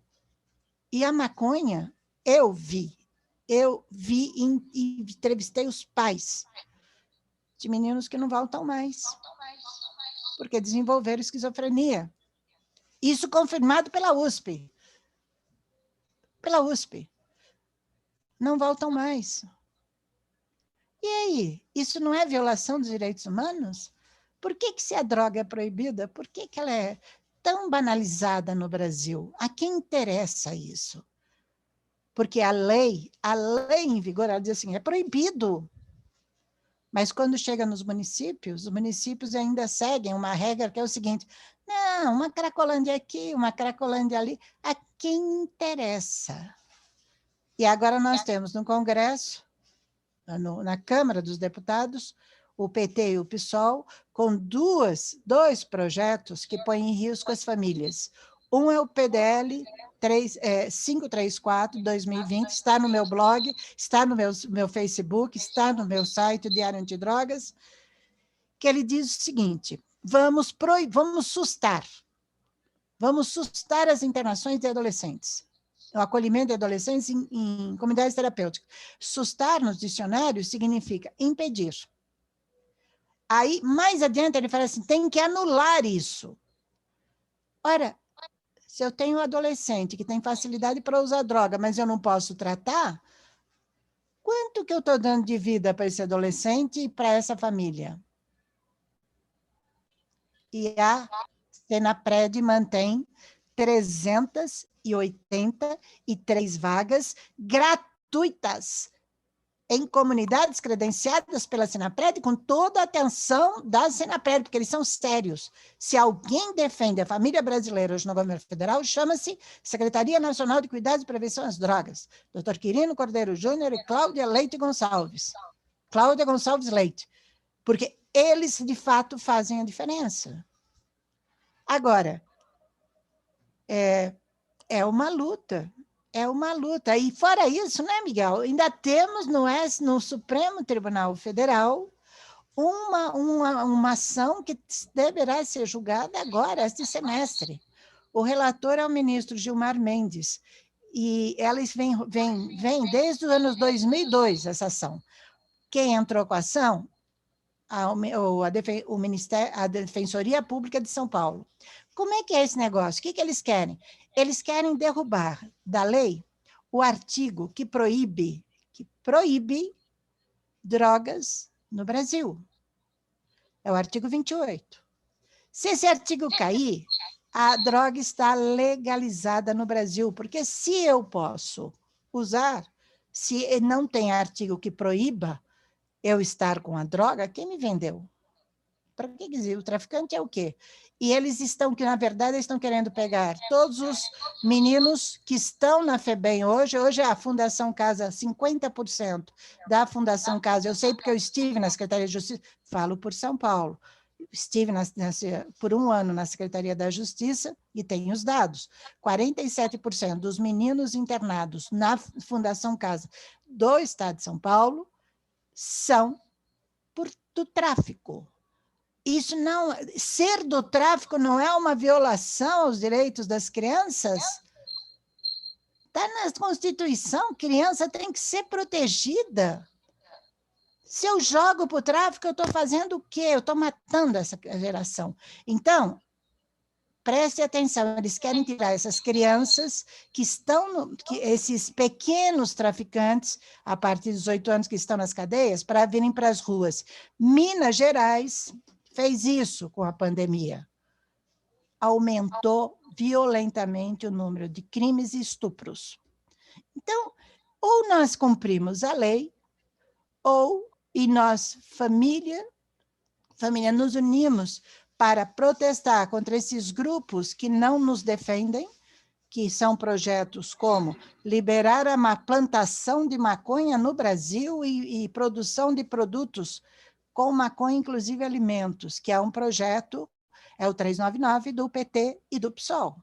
E a maconha, eu vi e entrevistei os pais de meninos que não voltam mais, porque desenvolveram esquizofrenia. Isso confirmado pela USP. Pela USP. Não voltam mais. E aí? Isso não é violação dos direitos humanos? Por que se a droga é proibida, por que ela é tão banalizada no Brasil? A quem interessa isso? Porque a lei em vigor, ela diz assim, é proibido. Mas quando chega nos municípios, os municípios ainda seguem uma regra que é o seguinte, não, uma cracolândia aqui, uma cracolândia ali, a quem interessa? E agora nós temos no Congresso, na Câmara dos Deputados, o PT e o PSOL, com dois projetos que põem em risco as famílias. Um é o PDL 534, 2020, está no meu blog, está no meu Facebook, está no meu site, o Diário Antidrogas, que ele diz o seguinte, vamos sustar as internações de adolescentes, o acolhimento de adolescentes em comunidades terapêuticas. Sustar, nos dicionários, significa impedir. Aí, mais adiante, ele fala assim, tem que anular isso. Ora, se eu tenho um adolescente que tem facilidade para usar droga, mas eu não posso tratar, quanto que eu estou dando de vida para esse adolescente e para essa família? E a Senapred mantém 383 vagas gratuitas em comunidades credenciadas pela Senapred, com toda a atenção da Senapred, porque eles são sérios. Se alguém defende a família brasileira hoje no governo federal, chama-se Secretaria Nacional de Cuidados e Prevenção às Drogas. Dr. Quirino Cordeiro Júnior e Cláudia Leite Gonçalves. Cláudia Gonçalves Leite. Porque eles, de fato, fazem a diferença. Agora, é uma luta. É uma luta. E fora isso, né, Miguel? Ainda temos no Supremo Tribunal Federal uma ação que deverá ser julgada agora, este semestre. O relator é o ministro Gilmar Mendes. E elas vêm desde os anos 2002, essa ação. Quem entrou com a ação? A Defensoria Pública de São Paulo. Como é que é esse negócio? O que eles querem? Eles querem derrubar da lei o artigo que proíbe drogas no Brasil. É o artigo 28. Se esse artigo cair, a droga está legalizada no Brasil, porque se eu posso usar, se não tem artigo que proíba eu estar com a droga, quem me vendeu? Para que dizer? O traficante é o quê? E eles que na verdade, estão querendo pegar todos os meninos que estão na FEBEM hoje a Fundação Casa, 50% da Fundação Casa, eu sei porque eu estive na Secretaria de Justiça, falo por São Paulo, estive por um ano na Secretaria da Justiça e tenho os dados, 47% dos meninos internados na Fundação Casa do Estado de São Paulo são do tráfico. Isso não, ser do tráfico não é uma violação aos direitos das crianças? Está na Constituição, criança tem que ser protegida. Se eu jogo para o tráfico, eu estou fazendo o quê? Eu estou matando essa geração. Então, preste atenção, eles querem tirar essas crianças esses pequenos traficantes, a partir dos 18 anos que estão nas cadeias, para virem para as ruas. Minas Gerais fez isso com a pandemia. Aumentou violentamente o número de crimes e estupros. Então, ou nós cumprimos a lei, e nós, família, nos unimos para protestar contra esses grupos que não nos defendem, que são projetos como liberar a plantação de maconha no Brasil e produção de produtos com maconha, inclusive alimentos, que é um projeto, é o 399 do PT e do PSOL.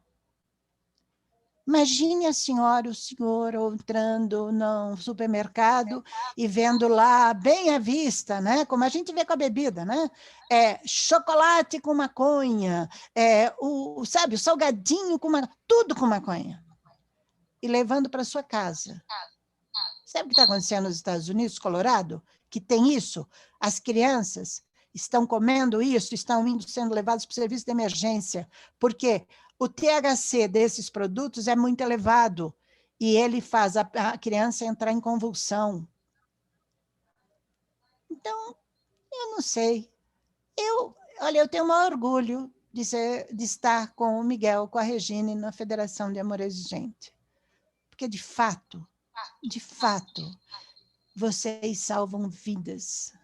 Imagine a senhora, o senhor entrando no supermercado e vendo lá, bem à vista, né? Como a gente vê com a bebida, né? Chocolate com maconha, sabe, o salgadinho com maconha, tudo com maconha. E levando para sua casa. Sabe o que está acontecendo nos Estados Unidos, Colorado? Que tem isso? As crianças estão comendo isso, estão sendo levadas para o serviço de emergência. Por quê? O THC desses produtos é muito elevado e ele faz a criança entrar em convulsão. Então, eu não sei. Olha, eu tenho o maior orgulho de estar com o Miguel, com a Regine, na Federação de Amor Exigente. Porque, de fato, vocês salvam vidas.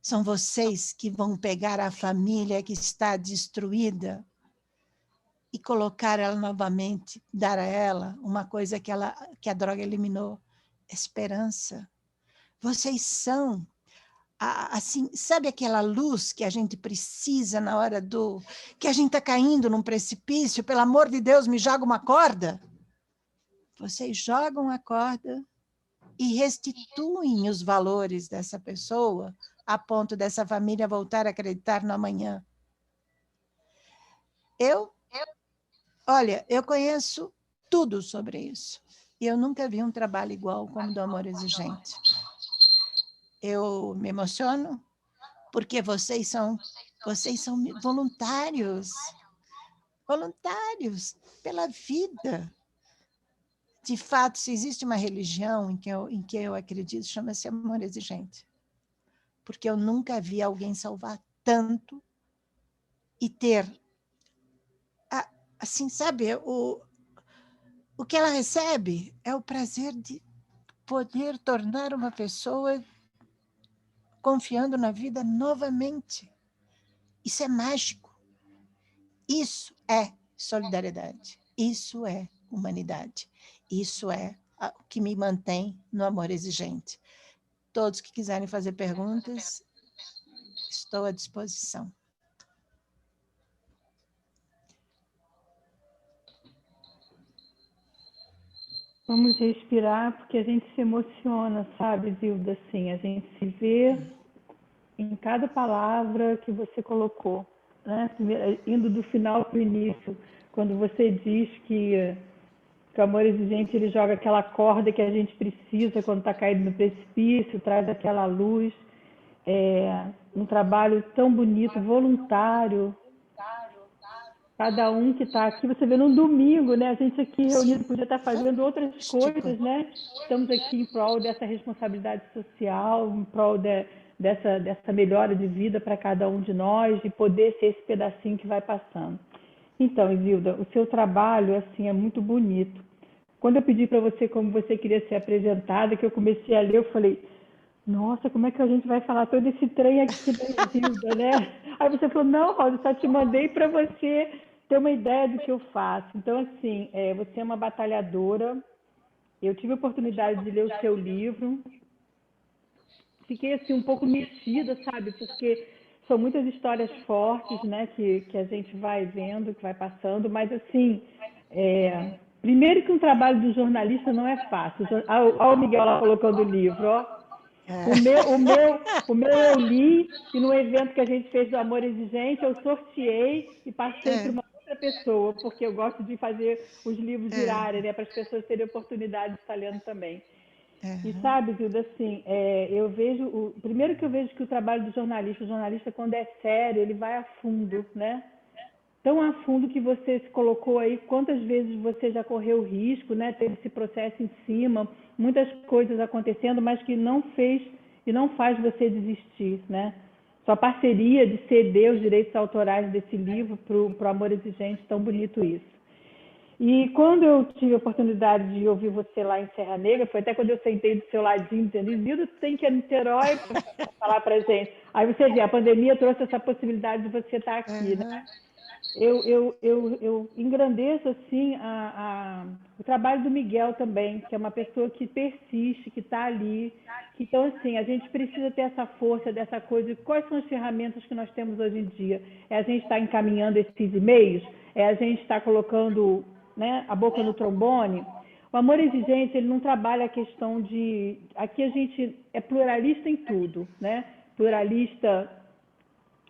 São vocês que vão pegar a família que está destruída e colocar ela novamente, dar a ela uma coisa que a droga eliminou, esperança. Vocês são, assim, sabe aquela luz que a gente precisa na hora que a gente está caindo num precipício, pelo amor de Deus, me joga uma corda? Vocês jogam a corda e restituem os valores dessa pessoa a ponto dessa família voltar a acreditar no amanhã. Olha, eu conheço tudo sobre isso. E eu nunca vi um trabalho igual como o do Amor Exigente. Eu me emociono porque vocês são voluntários pela vida. De fato, se existe uma religião em que eu acredito, chama-se Amor Exigente. Porque eu nunca vi alguém salvar tanto e ter, assim, sabe, o que ela recebe é o prazer de poder tornar uma pessoa confiando na vida novamente. Isso é mágico. Isso é solidariedade. Isso é humanidade. Isso é o que me mantém no Amor Exigente. Todos que quiserem fazer perguntas, estou à disposição. Vamos respirar, porque a gente se emociona, sabe, Zilda? Assim, a gente se vê em cada palavra que você colocou, né? Indo do final para o início, quando você diz que o Amor Exigente ele joga aquela corda que a gente precisa quando está caído no precipício, traz aquela luz, um trabalho tão bonito, voluntário. Cada um que está aqui, você vê num domingo, né? A gente aqui reunido podia estar fazendo outras coisas, né? Estamos aqui em prol dessa responsabilidade social, em prol dessa melhora de vida para cada um de nós e poder ser esse pedacinho que vai passando. Então, Isilda, o seu trabalho assim é muito bonito. Quando eu pedi para você como você queria ser apresentada, que eu comecei a ler, eu falei, nossa, como é que a gente vai falar todo esse trem aqui da Isilda, né? Aí você falou, não, Rosa, só te mandei para você ter uma ideia do que eu faço. Então, assim, você é uma batalhadora. Eu tive a oportunidade de ler o seu livro. Fiquei, assim, um pouco mexida, sabe? Porque são muitas histórias fortes, né? Que a gente vai vendo, que vai passando. Mas, assim, primeiro que um trabalho do jornalista não é fácil. Olha o Miguel lá colocando o livro, ó. O meu eu li, e no evento que a gente fez do Amor Exigente, eu sorteei e passei para uma outra pessoa, porque eu gosto de fazer os livros virarem, né, para as pessoas terem oportunidade de estar lendo também. E sabe, Zilda, assim, primeiro que eu vejo que o trabalho do jornalista, o jornalista quando é sério, ele vai a fundo, né? Tão a fundo que você se colocou aí, quantas vezes você já correu risco, né? Teve esse processo em cima, muitas coisas acontecendo, mas que não fez e não faz você desistir, né? Sua parceria de ceder os direitos autorais desse livro para o Amor Exigente, tão bonito isso. E quando eu tive a oportunidade de ouvir você lá em Serra Negra, foi até quando eu sentei do seu ladinho, dizendo, Isilda, tu tem que ir a Niterói para falar para a gente. Aí você vê, a pandemia trouxe essa possibilidade de você estar aqui, né? eu engrandeço assim o trabalho do Miguel também, que é uma pessoa que persiste, que está ali. Então, assim, a gente precisa ter essa força, dessa coisa. Quais são as ferramentas que nós temos hoje em dia? É a gente estar encaminhando esses e-mails? É a gente estar colocando, né, a boca no trombone? O Amor Exigente, ele não trabalha a questão de... Aqui a gente é pluralista em tudo, né? Pluralista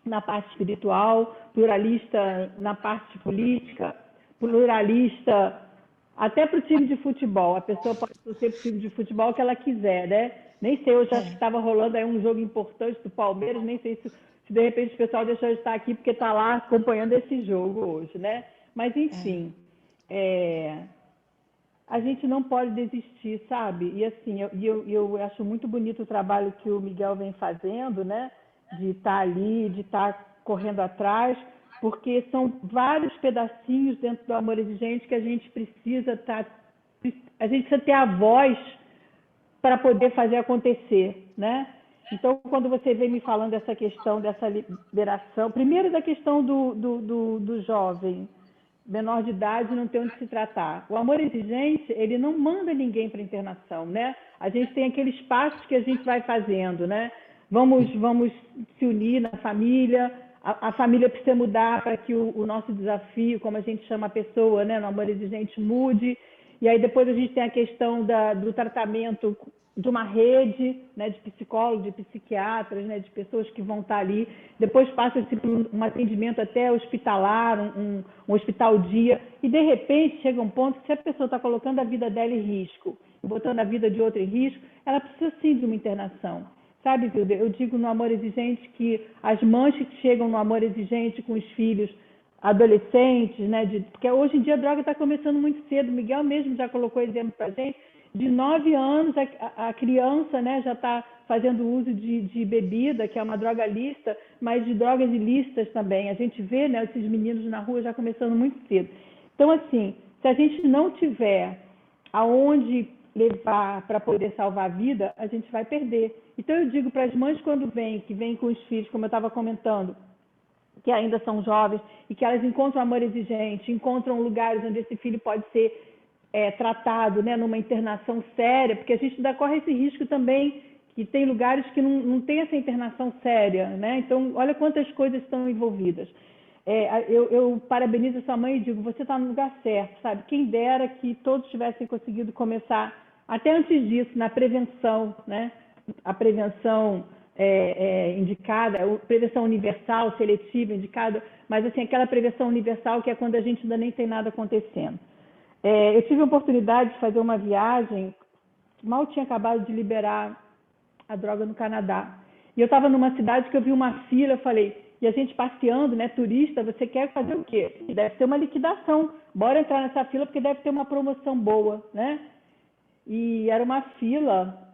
na parte espiritual, pluralista na parte política, pluralista até para o time de futebol. A pessoa pode torcer para o time de futebol que ela quiser, né? Nem sei, hoje acho que estava rolando aí um jogo importante do Palmeiras, nem sei se de repente o pessoal deixou de estar aqui porque está lá acompanhando esse jogo hoje, né? Mas, enfim, a gente não pode desistir, sabe? E, assim, eu acho muito bonito o trabalho que o Miguel vem fazendo, né? De estar ali, de estar correndo atrás, porque são vários pedacinhos dentro do Amor Exigente que a gente precisa a gente precisa ter a voz para poder fazer acontecer, né? Então, quando você vem me falando dessa questão, dessa liberação, primeiro da questão do jovem, menor de idade, não tem onde se tratar. O Amor Exigente, ele não manda ninguém para internação, né? A gente tem aqueles passos que a gente vai fazendo, né? Vamos se unir na família, a família precisa mudar para que o nosso desafio, como a gente chama a pessoa, né, no Amor Exigente, mude. E aí depois a gente tem a questão do tratamento de uma rede, né, de psicólogos, de psiquiatras, né, de pessoas que vão estar ali. Depois passa-se por um atendimento até hospitalar, um hospital dia. E, de repente, chega um ponto que se a pessoa está colocando a vida dela em risco, botando a vida de outra em risco, ela precisa, sim, de uma internação. Sabe, Zilda, eu digo no Amor Exigente que as mães que chegam no Amor Exigente com os filhos adolescentes, né, porque hoje em dia a droga está começando muito cedo. Miguel mesmo já colocou exemplo para a gente. De 9 anos, a criança, né, já está fazendo uso de bebida, que é uma droga lícita, mas de drogas ilícitas também. A gente vê, né, esses meninos na rua já começando muito cedo. Então, assim, se a gente não tiver aonde levar para poder salvar a vida, a gente vai perder. Então, eu digo para as mães quando que vêm com os filhos, como eu estava comentando, que ainda são jovens, e que elas encontram Amor Exigente, encontram lugares onde esse filho pode ser tratado, né, numa internação séria, porque a gente ainda corre esse risco também, que tem lugares que não tem essa internação séria, né? Então, olha quantas coisas estão envolvidas. Eu parabenizo a sua mãe e digo, você está no lugar certo, sabe? Quem dera que todos tivessem conseguido começar, até antes disso, na prevenção, né? A prevenção indicada, a prevenção universal, seletiva, indicada, mas assim, aquela prevenção universal que é quando a gente ainda nem tem nada acontecendo. Eu tive a oportunidade de fazer uma viagem, mal tinha acabado de liberar a droga no Canadá. E eu estava numa cidade que eu vi uma fila, eu falei, e a gente passeando, né, turista, você quer fazer o quê? Deve ter uma liquidação, bora entrar nessa fila porque deve ter uma promoção boa, né? E era uma fila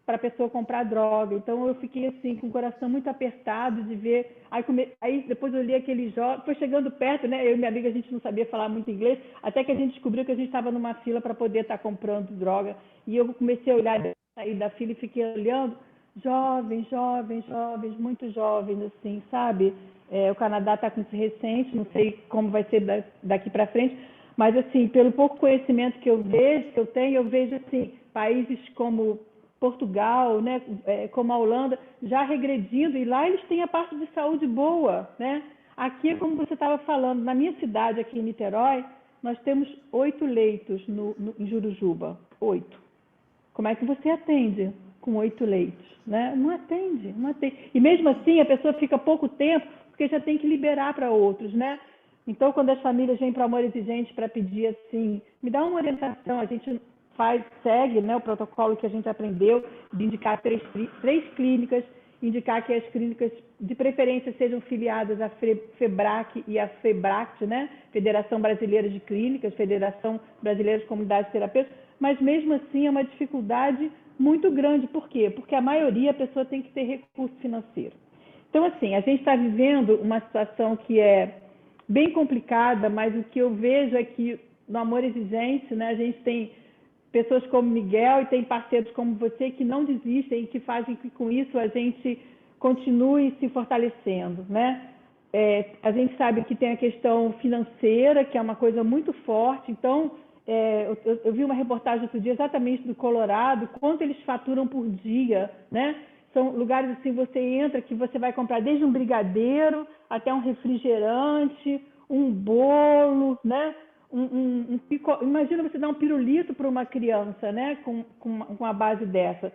para a pessoa comprar droga. Então eu fiquei assim, com o coração muito apertado de ver. Aí depois eu li aquele jogo, foi chegando perto, né? Eu e minha amiga, a gente não sabia falar muito inglês, até que a gente descobriu que a gente estava numa fila para poder estar comprando droga. E eu comecei a olhar, sair da fila e fiquei olhando, jovens, muito jovens, assim, sabe? O Canadá está com isso recente, não sei como vai ser daqui para frente, mas assim, pelo pouco conhecimento que eu vejo assim, países como Portugal, né, como a Holanda, já regredindo, e lá eles têm a parte de saúde boa, né? Aqui, como você estava falando, na minha cidade, aqui em Niterói, nós temos 8 leitos em Jurujuba, 8. Como é que você atende com 8 leitos? Né? Não atende. E mesmo assim, a pessoa fica pouco tempo, porque já tem que liberar para outros, né? Então, quando as famílias vêm para Amor Exigente para pedir assim, me dá uma orientação, a gente segue, né, o protocolo que a gente aprendeu de indicar três clínicas, indicar que as clínicas de preferência sejam filiadas à FEBRAC e à FEBRACT, né, Federação Brasileira de Clínicas, Federação Brasileira de Comunidades Terapêuticas, mas mesmo assim é uma dificuldade muito grande. Por quê? Porque a maioria a pessoa tem que ter recurso financeiro. Então, assim, a gente está vivendo uma situação que é bem complicada, mas o que eu vejo é que no Amor Exigente, né, a gente tem pessoas como Miguel e tem parceiros como você que não desistem e que fazem que com isso a gente continue se fortalecendo, né? a gente sabe que tem a questão financeira, que é uma coisa muito forte. Então, eu vi uma reportagem outro dia exatamente do Colorado, quanto eles faturam por dia, né? São lugares assim, você entra que você vai comprar desde um brigadeiro até um refrigerante, um bolo, né? Imagina você dar um pirulito para uma criança, né? Com a base dessa.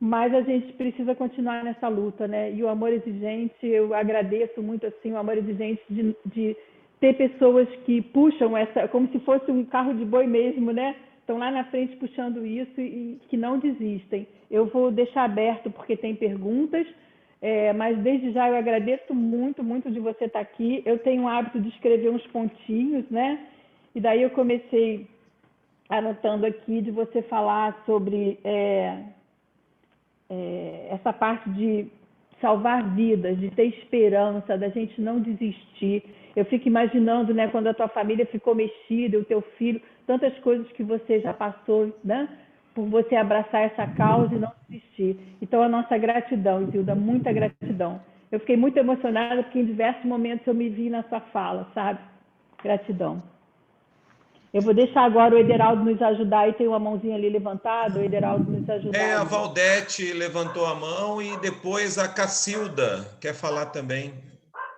Mas a gente precisa continuar nessa luta, né? E o Amor Exigente, eu agradeço muito assim o Amor Exigente de ter pessoas que puxam essa, como se fosse um carro de boi mesmo, né? Estão lá na frente puxando isso e que não desistem. Eu vou deixar aberto porque tem perguntas, mas desde já eu agradeço muito, muito de você estar aqui. Eu tenho o hábito de escrever uns pontinhos, né? E daí eu comecei anotando aqui de você falar sobre essa parte de salvar vidas, de ter esperança, da gente não desistir. Eu fico imaginando, né, quando a tua família ficou mexida, o teu filho, tantas coisas que você já passou, né, por você abraçar essa causa e não desistir. Então, a nossa gratidão, Isilda, muita gratidão. Eu fiquei muito emocionada porque em diversos momentos eu me vi na sua fala, sabe? Gratidão. Eu vou deixar agora o Ederaldo nos ajudar, e tem uma mãozinha ali levantada, o Ederaldo nos ajudar. A Valdete levantou a mão e depois a Cacilda quer falar também.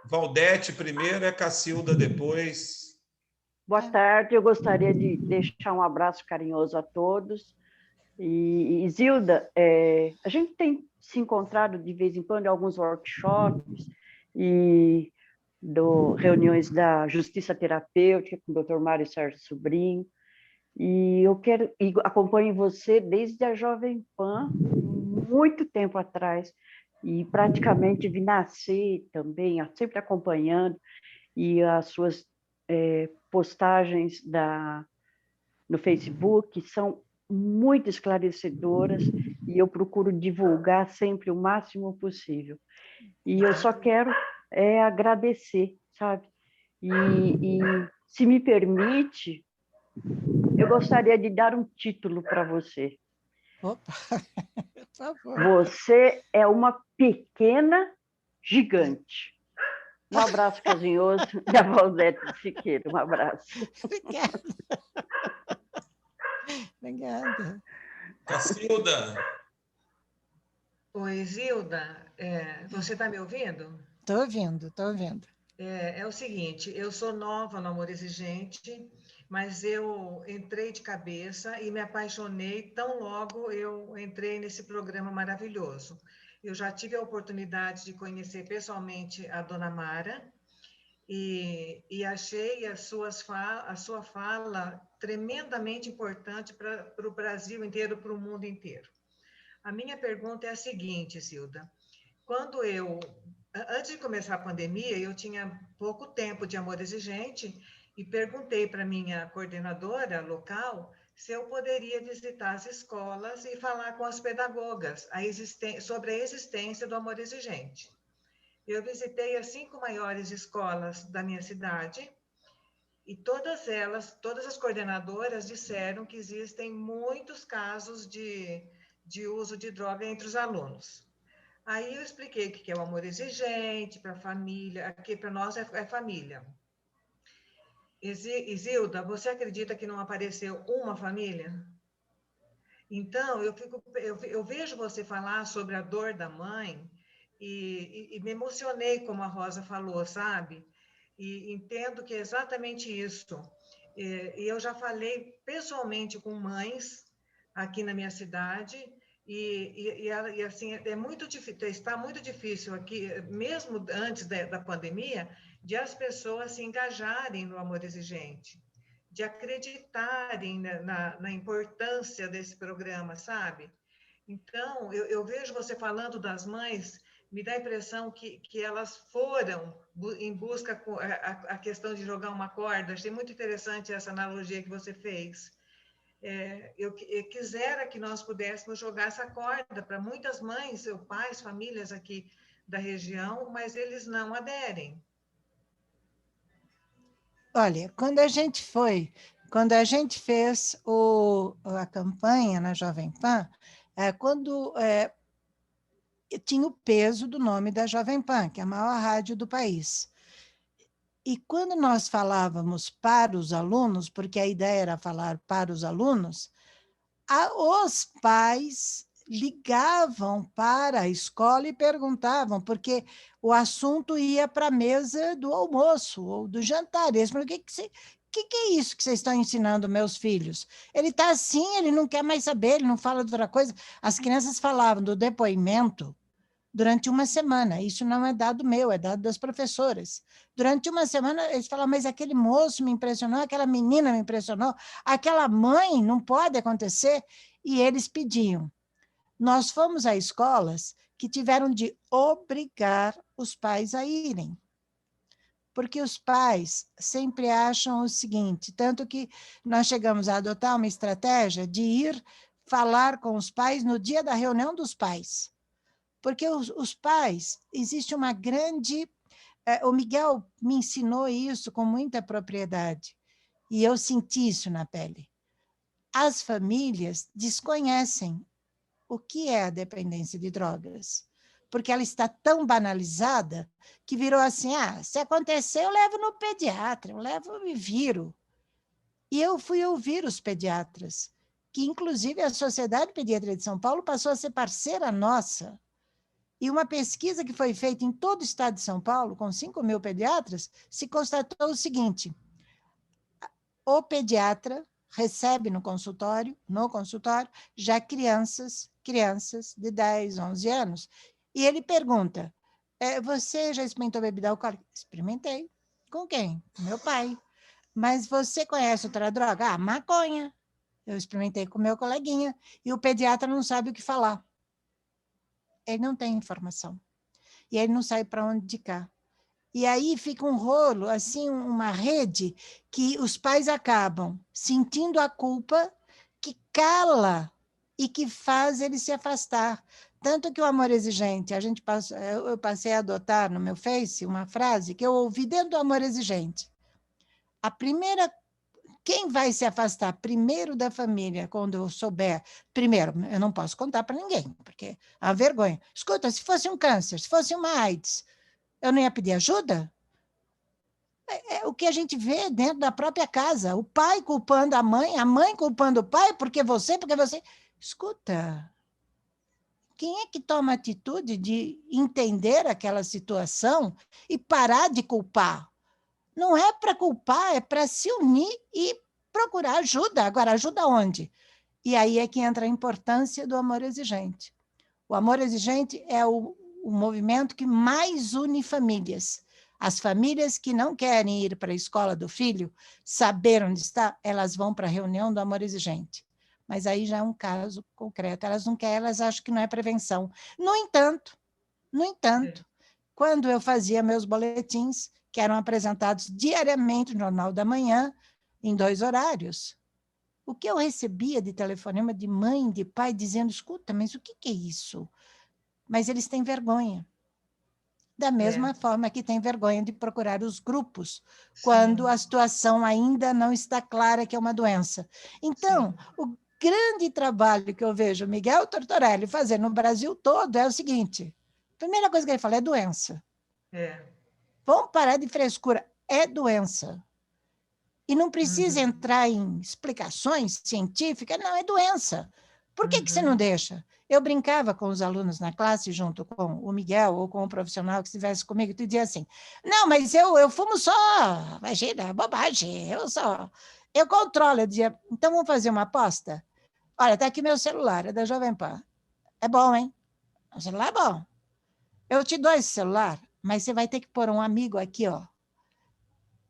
Valdete primeiro, a Cacilda depois. Boa tarde, eu gostaria de deixar um abraço carinhoso a todos. E Zilda, a gente tem se encontrado de vez em quando em alguns workshops e reuniões da Justiça Terapêutica com o Dr. Mário Sérgio Sobrinho, e acompanho você desde a Jovem Pan, muito tempo atrás, e praticamente vi nascer também, sempre acompanhando, e as suas postagens no Facebook são muito esclarecedoras, e eu procuro divulgar sempre o máximo possível. E eu só quero agradecer, sabe? E se me permite, eu gostaria de dar um título para você. Opa, por favor. Você é uma pequena gigante. Um abraço carinhoso da Valdete Siqueira. Um abraço. Obrigada. Obrigada. Cacilda. Oi, Zilda, você está me ouvindo? Estou ouvindo, estou ouvindo. É o seguinte, eu sou nova no Amor Exigente, mas eu entrei de cabeça e me apaixonei tão logo eu entrei nesse programa maravilhoso. Eu já tive a oportunidade de conhecer pessoalmente a Dona Mara e achei a sua fala tremendamente importante para o Brasil inteiro, para o mundo inteiro. A minha pergunta é a seguinte, Zilda. Antes de começar a pandemia, eu tinha pouco tempo de Amor Exigente e perguntei para minha coordenadora local se eu poderia visitar as escolas e falar com as pedagogas sobre a existência do Amor Exigente. Eu visitei as 5 maiores escolas da minha cidade e todas as coordenadoras disseram que existem muitos casos de uso de droga entre os alunos. Aí eu expliquei o que é o Amor Exigente para a família, aqui para nós é família. Isilda, você acredita que não apareceu uma família? Então, eu vejo você falar sobre a dor da mãe e me emocionei, como a Rosa falou, sabe? E entendo que é exatamente isso. E eu já falei pessoalmente com mães aqui na minha cidade, e assim, está muito difícil aqui, mesmo antes da pandemia, de as pessoas se engajarem no Amor Exigente, de acreditarem na importância desse programa, sabe? Então, eu vejo você falando das mães, me dá a impressão que elas foram em busca a questão de jogar uma corda. Achei muito interessante essa analogia que você fez. Eu quisera que nós pudéssemos jogar essa corda para muitas mães, pais, famílias aqui da região, mas eles não aderem. Olha, quando a gente fez a campanha na Jovem Pan, tinha o peso do nome da Jovem Pan, que é a maior rádio do país. E quando nós falávamos para os alunos, porque a ideia era falar para os alunos, os pais ligavam para a escola e perguntavam, porque o assunto ia para a mesa do almoço ou do jantar. Eles falaram, que é isso que vocês estão ensinando meus filhos? Ele está assim, ele não quer mais saber, ele não fala de outra coisa. As crianças falavam do depoimento durante uma semana. Isso não é dado meu, é dado das professoras. Durante uma semana, eles falavam, mas aquele moço me impressionou, aquela menina me impressionou, aquela mãe, não pode acontecer. E eles pediam. Nós fomos a escolas que tiveram de obrigar os pais a irem. Porque os pais sempre acham o seguinte, tanto que nós chegamos a adotar uma estratégia de ir falar com os pais no dia da reunião dos pais. Porque os pais, existe uma grande... O Miguel me ensinou isso com muita propriedade, e eu senti isso na pele. As famílias desconhecem o que é a dependência de drogas, porque ela está tão banalizada que virou assim, se acontecer eu levo no pediatra, eu levo e viro. E eu fui ouvir os pediatras, que inclusive a Sociedade Pediátrica de São Paulo passou a ser parceira nossa. E uma pesquisa que foi feita em todo o estado de São Paulo, com 5.000 pediatras, se constatou o seguinte, o pediatra recebe no consultório, já crianças de 10, 11 anos, e ele pergunta, você já experimentou bebida alcoólica? Experimentei. Com quem? Meu pai. Mas você conhece outra droga? Maconha. Eu experimentei com meu coleguinha. E o pediatra não sabe o que falar. Ele não tem informação. E ele não sabe para onde indicar. E aí fica um rolo, assim, uma rede, que os pais acabam sentindo a culpa, que cala e que faz ele se afastar. Tanto que o amor exigente, eu passei a adotar no meu Face uma frase que eu ouvi dentro do amor exigente. Quem vai se afastar primeiro da família, quando eu souber? Primeiro, eu não posso contar para ninguém, porque a vergonha. Escuta, se fosse um câncer, se fosse uma AIDS, eu não ia pedir ajuda? É o que a gente vê dentro da própria casa. O pai culpando a mãe culpando o pai, porque você... Escuta, quem é que toma a atitude de entender aquela situação e parar de culpar? Não é para culpar, é para se unir e procurar ajuda. Agora, ajuda onde? E aí é que entra a importância do amor exigente. O amor exigente é o movimento que mais une famílias. As famílias que não querem ir para a escola do filho, saber onde está, elas vão para a reunião do amor exigente. Mas aí já é um caso concreto. Elas não querem, elas acham que não é prevenção. No entanto, quando eu fazia meus boletins, que eram apresentados diariamente no Jornal da Manhã, em 2 horários, o que eu recebia de telefonema de mãe, de pai, dizendo, escuta, mas o que é isso? Mas eles têm vergonha. Da mesma forma que tem vergonha de procurar os grupos, quando a situação ainda não está clara que é uma doença. Então, o grande trabalho que eu vejo Miguel Tortorelli fazer no Brasil todo é o seguinte, a primeira coisa que ele fala é doença. Vamos parar de frescura, é doença. E não precisa entrar em explicações científicas, não, é doença. Por que você não deixa? Eu brincava com os alunos na classe, junto com o Miguel ou com o profissional que estivesse comigo, tu dizia assim, não, mas eu fumo só, imagina, bobagem, eu controlo. Eu dizia, então vamos fazer uma aposta? Olha, está aqui meu celular, é da Jovem Pan. É bom, hein? O celular é bom. Eu te dou esse celular, mas você vai ter que pôr um amigo aqui, ó.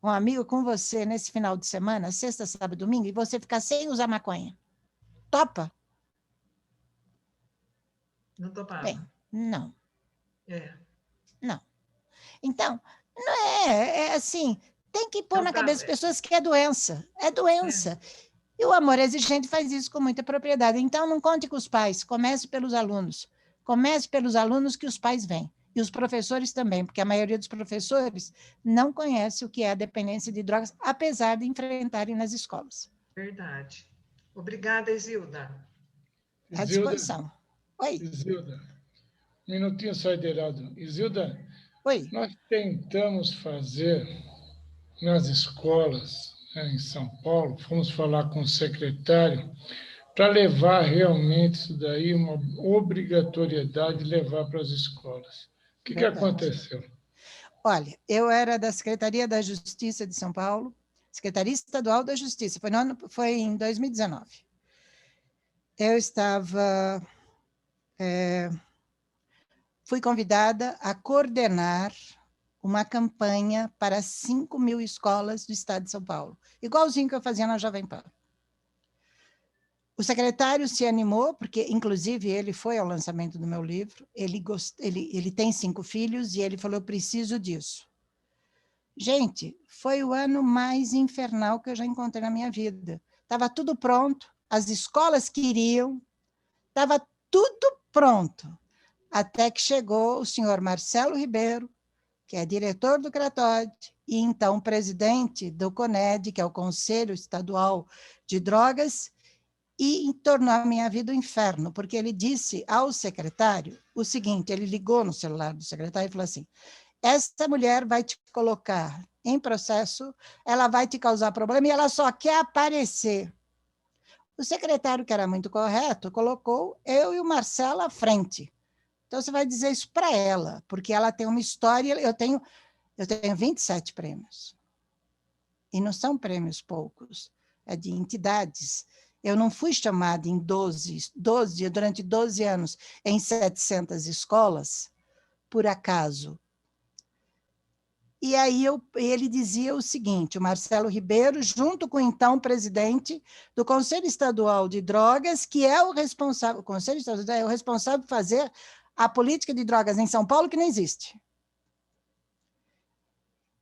Um amigo com você nesse final de semana, sexta, sábado, domingo, e você ficar sem usar maconha. Topa? Não topava. Bem, não. Não. Então, não é assim, tem que pôr na cabeça das pessoas que é doença. É doença. E o amor exigente faz isso com muita propriedade. Então, não conte com os pais, comece pelos alunos. Comece pelos alunos que os pais vêm. E os professores também, porque a maioria dos professores não conhece o que é a dependência de drogas, apesar de enfrentarem nas escolas. Verdade. Obrigada, Isilda. À disposição. Oi. Isilda, um minutinho só, Ederaldo. Isilda, oi. Nós tentamos fazer nas escolas, né, em São Paulo, fomos falar com o secretário para levar realmente isso daí, uma obrigatoriedade de levar para as escolas. O que aconteceu? Olha, eu era da Secretaria da Justiça de São Paulo, Secretaria Estadual da Justiça, foi em 2019. Eu fui convidada a coordenar uma campanha para 5.000 escolas do estado de São Paulo, igualzinho que eu fazia na Jovem Pan. O secretário se animou, porque, inclusive, ele foi ao lançamento do meu livro, ele tem 5 filhos, e ele falou, eu preciso disso. Gente, foi o ano mais infernal que eu já encontrei na minha vida. Estava tudo pronto, as escolas queriam, estava tudo pronto, até que chegou o senhor Marcelo Ribeiro, que é diretor do CRATOD, e então presidente do CONED, que é o Conselho Estadual de Drogas, e tornou a minha vida um inferno, porque ele disse ao secretário o seguinte, ele ligou no celular do secretário e falou assim, essa mulher vai te colocar em processo, ela vai te causar problema e ela só quer aparecer. O secretário, que era muito correto, colocou eu e o Marcelo à frente. Então, você vai dizer isso para ela, porque ela tem uma história, eu tenho 27 prêmios. E não são prêmios poucos, é de entidades. Eu não fui chamada em durante 12 anos em 700 escolas, por acaso. E aí ele dizia o seguinte, o Marcelo Ribeiro, junto com o então presidente do Conselho Estadual de Drogas, que é o responsável, o Conselho Estadual é o responsável por fazer a política de drogas em São Paulo, que não existe.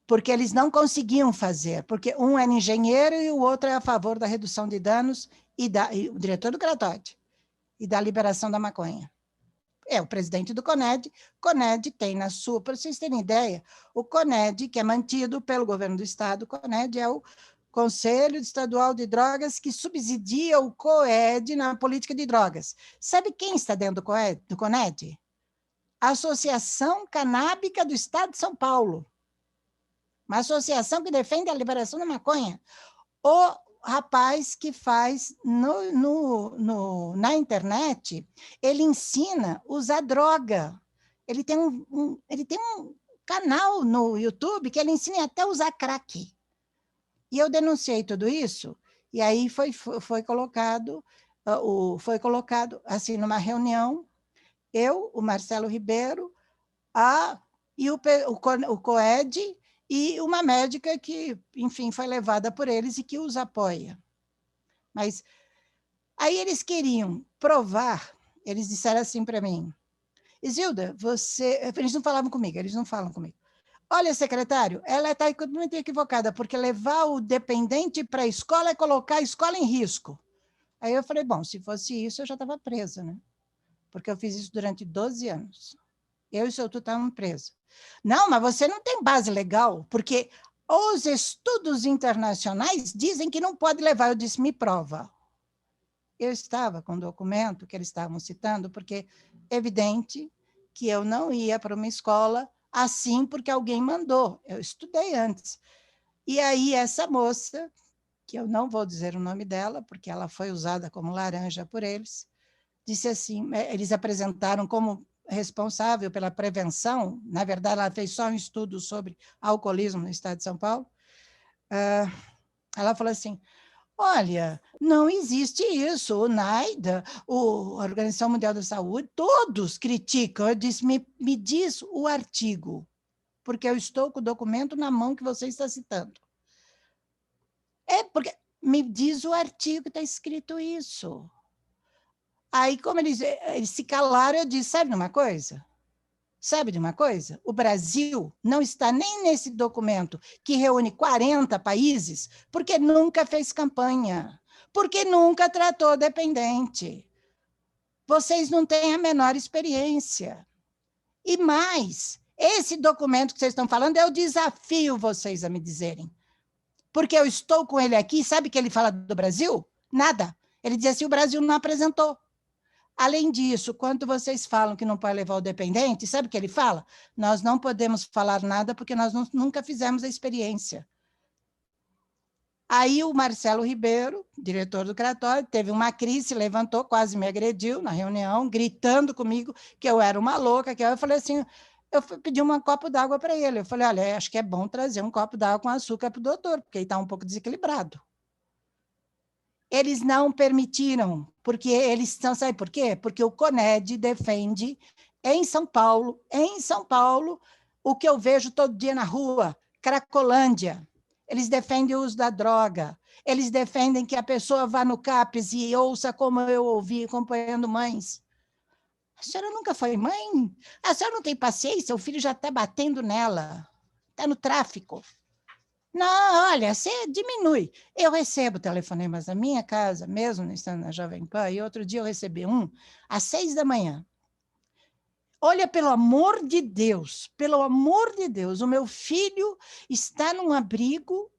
Porque eles não conseguiam fazer, porque um era engenheiro e o outro é a favor da redução de danos, e o diretor do CRATOD, e da liberação da maconha. É o presidente do CONED. CONED tem na sua, para vocês terem ideia, o CONED, que é mantido pelo governo do estado, o CONED é o Conselho Estadual de Drogas, que subsidia o COED na política de drogas. Sabe quem está dentro do CONED? A Associação Canábica do Estado de São Paulo. Uma associação que defende a liberação da maconha. O rapaz que faz na internet, ele ensina a usar droga. Ele tem um canal no YouTube que ele ensina até a usar crack. E eu denunciei tudo isso, e aí foi colocado assim, numa reunião, eu, o Marcelo Ribeiro, e o COED, e uma médica que, enfim, foi levada por eles e que os apoia. Mas aí eles queriam provar, eles disseram assim para mim, Isilda, eles não falavam comigo, eles não falam comigo. Olha, secretário, ela está muito equivocada, porque levar o dependente para a escola é colocar a escola em risco. Aí eu falei, bom, se fosse isso, eu já estava presa, né? Porque eu fiz isso durante 12 anos. Eu e o seu Tutu estávamos presos. Não, mas você não tem base legal, porque os estudos internacionais dizem que não pode levar. Eu disse, me prova. Eu estava com o documento que eles estavam citando, porque é evidente que eu não ia para uma escola assim porque alguém mandou. Eu estudei antes. E aí essa moça, que eu não vou dizer o nome dela, porque ela foi usada como laranja por eles, disse assim, eles apresentaram como responsável pela prevenção, na verdade, ela fez só um estudo sobre alcoolismo no estado de São Paulo, ela falou assim, olha, não existe isso, o NIDA, a Organização Mundial da Saúde, todos criticam. Eu disse, me diz o artigo, porque eu estou com o documento na mão que você está citando. Porque me diz o artigo que está escrito isso. Aí, como eles se calaram, eu disse, sabe de uma coisa? Sabe de uma coisa? O Brasil não está nem nesse documento que reúne 40 países, porque nunca fez campanha, porque nunca tratou dependente. Vocês não têm a menor experiência. E mais, esse documento que vocês estão falando, eu desafio vocês a me dizerem. Porque eu estou com ele aqui, sabe o que ele fala do Brasil? Nada. Ele diz assim, o Brasil não apresentou. Além disso, quando vocês falam que não pode levar o dependente, sabe o que ele fala? Nós não podemos falar nada porque nós nunca fizemos a experiência. Aí o Marcelo Ribeiro, diretor do Cratório, teve uma crise, se levantou, quase me agrediu na reunião, gritando comigo que eu era uma louca, que eu falei assim, eu pedi um copo d'água para ele. Eu falei, olha, acho que é bom trazer um copo d'água com açúcar para o doutor, porque ele está um pouco desequilibrado. Eles não permitiram, porque eles estão, sabe por quê? Porque o CONED defende em São Paulo, o que eu vejo todo dia na rua, Cracolândia. Eles defendem o uso da droga, eles defendem que a pessoa vá no CAPES e ouça como eu ouvi, acompanhando mães. A senhora nunca foi mãe? A senhora não tem paciência? O filho já está batendo nela, está no tráfico. Não, olha, você diminui. Eu recebo telefonemas na minha casa, mesmo estando na Jovem Pan, e outro dia eu recebi um às 6 da manhã. Olha, pelo amor de Deus, o meu filho está num abrigo,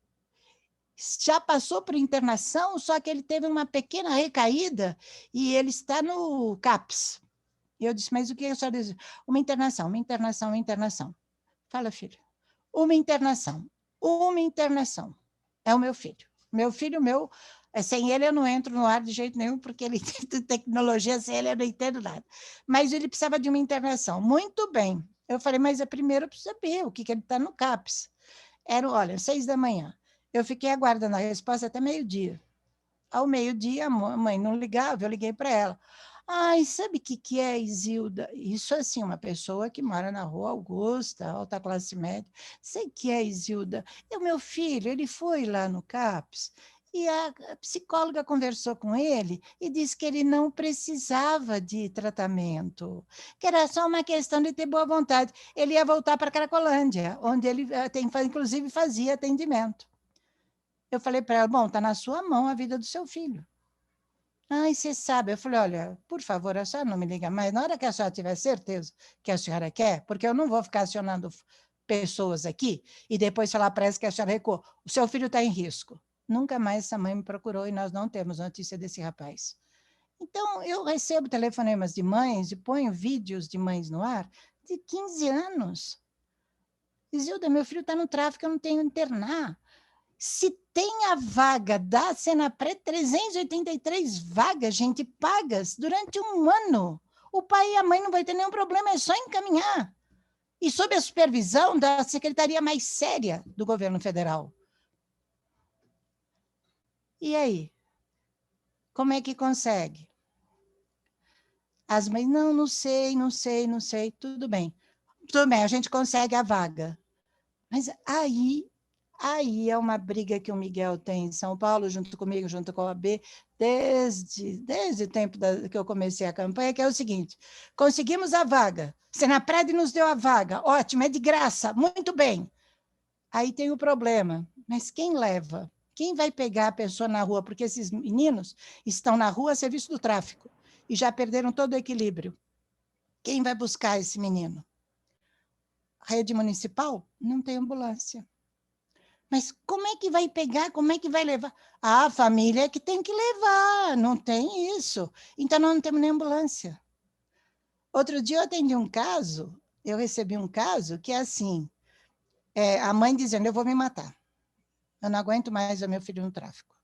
já passou por internação, só que ele teve uma pequena recaída e ele está no CAPS. E eu disse, mas o que a senhora diz? Uma internação. Fala, filho. Uma internação. É o meu filho. Sem ele eu não entro no ar de jeito nenhum, porque ele tem tecnologia, sem ele eu não entendo nada. Mas ele precisava de uma internação. Muito bem. Eu falei, mas primeiro eu preciso saber o que ele está no CAPS. Olha, 6 da manhã. Eu fiquei aguardando a resposta até meio-dia. Ao meio-dia, a mãe não ligava, eu liguei para ela. Ai, sabe o que é, Isilda? Isso, assim, uma pessoa que mora na Rua Augusta, alta classe média. Sei que é, Isilda. O meu filho, ele foi lá no CAPS e a psicóloga conversou com ele e disse que ele não precisava de tratamento, que era só uma questão de ter boa vontade. Ele ia voltar para Cracolândia, onde ele, inclusive, fazia atendimento. Eu falei para ela, bom, está na sua mão a vida do seu filho. Ai, você sabe. Eu falei, olha, por favor, a senhora não me liga mais. Na hora que a senhora tiver certeza que a senhora quer, porque eu não vou ficar acionando pessoas aqui e depois falar para elas que a senhora recuou. O seu filho está em risco. Nunca mais essa mãe me procurou e nós não temos notícia desse rapaz. Então, eu recebo telefonemas de mães e ponho vídeos de mães no ar de 15 anos. Isilda, meu filho está no tráfico, eu não tenho internar. Se tem a vaga da Senapred, 383 vagas, gente, pagas durante um ano. O pai e a mãe não vai ter nenhum problema, é só encaminhar. E sob a supervisão da secretaria mais séria do governo federal. E aí? Como é que consegue? As mães, não sei. Tudo bem, a gente consegue a vaga. Mas aí é uma briga que o Miguel tem em São Paulo, junto comigo, junto com a AB, desde o tempo que eu comecei a campanha, que é o seguinte, conseguimos a vaga, Senapred nos deu a vaga, ótimo, é de graça, muito bem. Aí tem o problema, mas quem leva? Quem vai pegar a pessoa na rua? Porque esses meninos estão na rua a serviço do tráfico e já perderam todo o equilíbrio. Quem vai buscar esse menino? A rede municipal? Não tem ambulância. Mas como é que vai pegar? Como é que vai levar? A família é que tem que levar, não tem isso. Então, nós não temos nem ambulância. Outro dia eu recebi um caso que é assim, a mãe dizendo, eu vou me matar. Eu não aguento mais o meu filho no tráfico.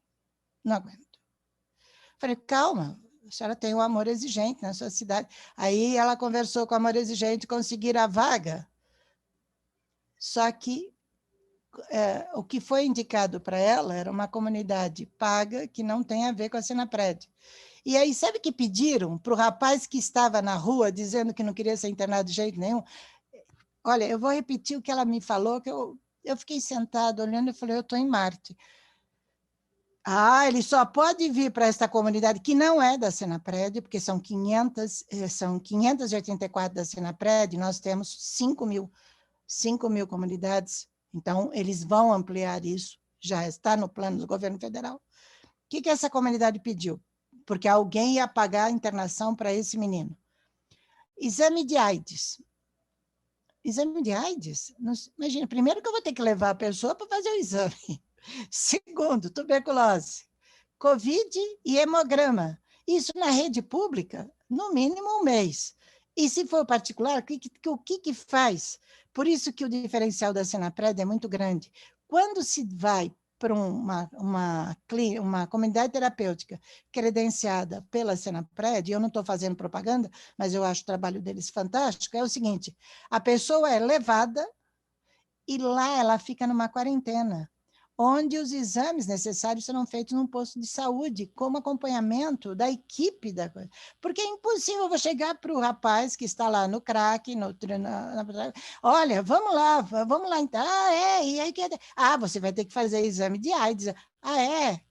Não aguento. Falei, calma, a senhora tem um Amor Exigente na sua cidade. Aí ela conversou com o Amor Exigente, conseguiram a vaga. Só que o que foi indicado para ela era uma comunidade paga que não tem a ver com a Senapred. E aí, sabe o que pediram para o rapaz que estava na rua dizendo que não queria ser internado de jeito nenhum? Olha, eu vou repetir o que ela me falou, que eu fiquei sentada olhando e falei, eu estou em Marte. Ele só pode vir para esta comunidade, que não é da Senapred, porque são 584 da Senapred, nós temos 5 mil comunidades. Então, eles vão ampliar isso, já está no plano do governo federal. O que essa comunidade pediu? Porque alguém ia pagar a internação para esse menino. Exame de AIDS. Exame de AIDS? Imagina, primeiro que eu vou ter que levar a pessoa para fazer o exame. Segundo, tuberculose. Covid e hemograma. Isso na rede pública, no mínimo um mês. E se for particular, o que faz? Por isso que o diferencial da Senapred é muito grande. Quando se vai para uma comunidade terapêutica credenciada pela Senapred, e eu não estou fazendo propaganda, mas eu acho o trabalho deles fantástico, é o seguinte: a pessoa é levada e lá ela fica numa quarentena, onde os exames necessários serão feitos num posto de saúde, como acompanhamento da equipe da coisa. Porque é impossível eu chegar para o rapaz que está lá no crack, olha, vamos lá, então. E aí você vai ter que fazer exame de AIDS.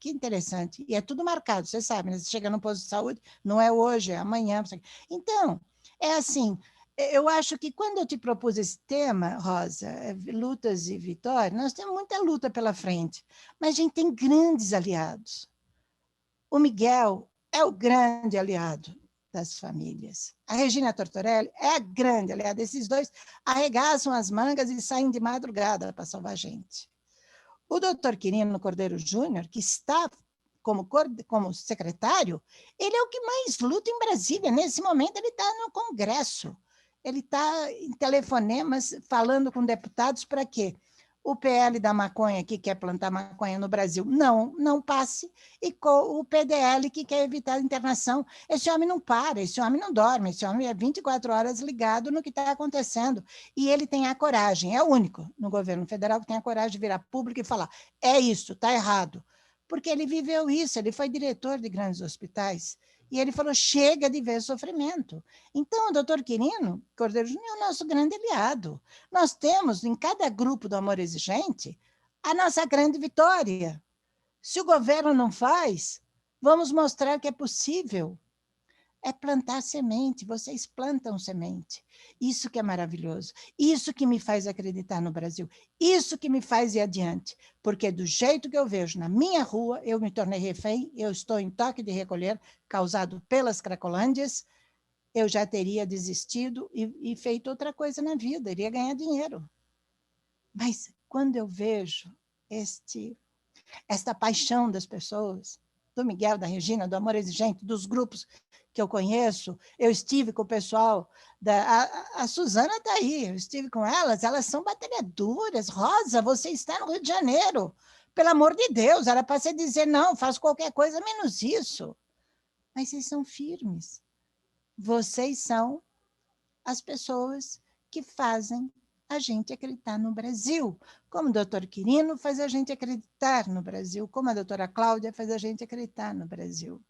Que interessante. E é tudo marcado, você sabe, né? Você chega no posto de saúde, não é hoje, é amanhã. Então, é assim. Eu acho que quando eu te propus esse tema, Rosa, lutas e vitórias, nós temos muita luta pela frente, mas a gente tem grandes aliados. O Miguel é o grande aliado das famílias. A Regina Tortorelli é a grande aliada. Esses dois arregaçam as mangas e saem de madrugada para salvar a gente. O doutor Quirino Cordeiro Júnior, que está como secretário, ele é o que mais luta em Brasília. Nesse momento, ele está no Congresso. Ele está em telefonemas falando com deputados para quê? O PL da maconha, que quer plantar maconha no Brasil, não passe, e com o PDL, que quer evitar a internação. Esse homem não para, esse homem não dorme, esse homem é 24 horas ligado no que está acontecendo. E ele tem a coragem, é o único no governo federal que tem a coragem de virar público e falar: é isso, está errado. Porque ele viveu isso, ele foi diretor de grandes hospitais, e ele falou: chega de ver sofrimento. Então, o doutor Quirino Cordeiro Júnior é o nosso grande aliado. Nós temos, em cada grupo do Amor Exigente, a nossa grande vitória. Se o governo não faz, vamos mostrar que é possível. É plantar semente, vocês plantam semente. Isso que é maravilhoso. Isso que me faz acreditar no Brasil. Isso que me faz ir adiante. Porque do jeito que eu vejo na minha rua, eu me tornei refém, eu estou em toque de recolher, causado pelas Cracolândias, eu já teria desistido e feito outra coisa na vida, iria ganhar dinheiro. Mas quando eu vejo esta paixão das pessoas, do Miguel, da Regina, do Amor Exigente, dos grupos que eu conheço, eu estive com o pessoal, a Suzana está aí, eu estive com elas são batalhadoras. Rosa, você está no Rio de Janeiro, pelo amor de Deus, era para você dizer: não, faço qualquer coisa menos isso. Mas vocês são firmes, vocês são as pessoas que fazem a gente acreditar no Brasil, como o doutor Quirino faz a gente acreditar no Brasil, como a doutora Cláudia faz a gente acreditar no Brasil.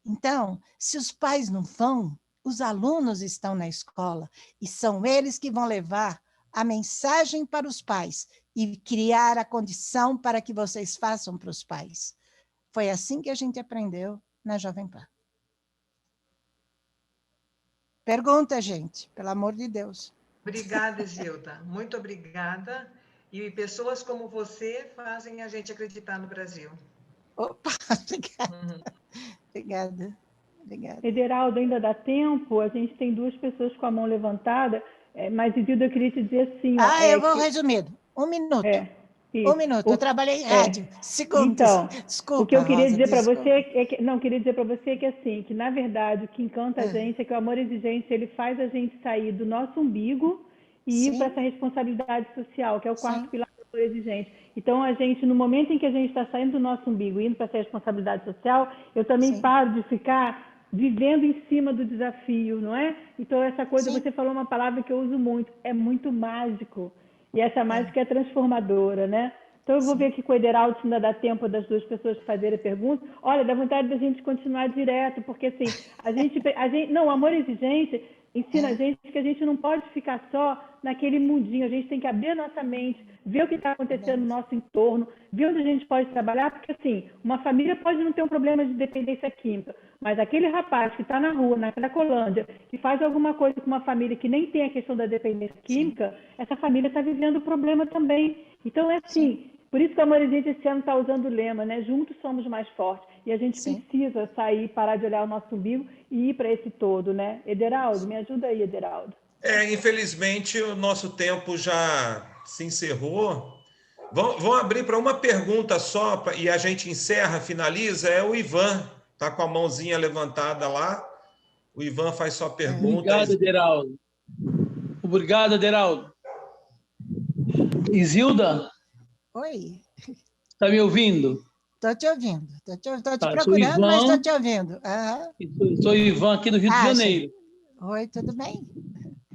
Então, se os pais não vão, os alunos estão na escola e são eles que vão levar a mensagem para os pais e criar a condição para que vocês façam para os pais. Foi assim que a gente aprendeu na Jovem Pan. Pergunta, gente, pelo amor de Deus. Obrigada, Isilda. Muito obrigada. E pessoas como você fazem a gente acreditar no Brasil. Opa, obrigada. Obrigada. Ederaldo, ainda dá tempo? A gente tem 2 pessoas com a mão levantada, mas, Isilda, eu queria te dizer assim... eu vou resumido. 1 minuto. Isso. 1 minuto. Eu trabalhei em rádio. Segundos. Então, desculpa, o que eu queria dizer para você é que assim, que na verdade o que encanta a gente é que o Amor Exigente, ele faz a gente sair do nosso umbigo e ir para essa responsabilidade social, que é o quarto pilar do Amor Exigente. Então, a gente, no momento em que a gente está saindo do nosso umbigo e indo para essa responsabilidade social, eu também paro de ficar vivendo em cima do desafio, não é? Então, essa coisa, você falou uma palavra que eu uso muito, é muito mágico. E essa mágica é transformadora, né? Então, eu vou ver aqui com o Ederaldo se ainda dá tempo das 2 pessoas fazerem perguntas. Olha, dá vontade da gente continuar direto, porque assim, o Amor Exigente ensina a gente que a gente não pode ficar só naquele mundinho, a gente tem que abrir a nossa mente, ver o que está acontecendo no nosso entorno, ver onde a gente pode trabalhar, porque assim, uma família pode não ter um problema de dependência química, mas aquele rapaz que está na rua, na Cracolândia, que faz alguma coisa com uma família que nem tem a questão da dependência química, essa família está vivendo o problema também. Então, é assim, por isso que o Amor Exigente esse ano está usando o lema, né? Juntos somos mais fortes. E a gente precisa sair, parar de olhar o nosso umbigo e ir para esse todo, né? Ederaldo, me ajuda aí, Ederaldo. Infelizmente, o nosso tempo já se encerrou. Vamos abrir para uma pergunta só, e a gente encerra, finaliza. É o Ivan, está com a mãozinha levantada lá. O Ivan faz sua pergunta. Obrigado, Ederaldo. Isilda? Oi. Está me ouvindo? Estou te ouvindo. Estou te Tá, procurando, mas estou te ouvindo. Aham. Sou Ivan, aqui do Rio de Janeiro. Oi, tudo bem?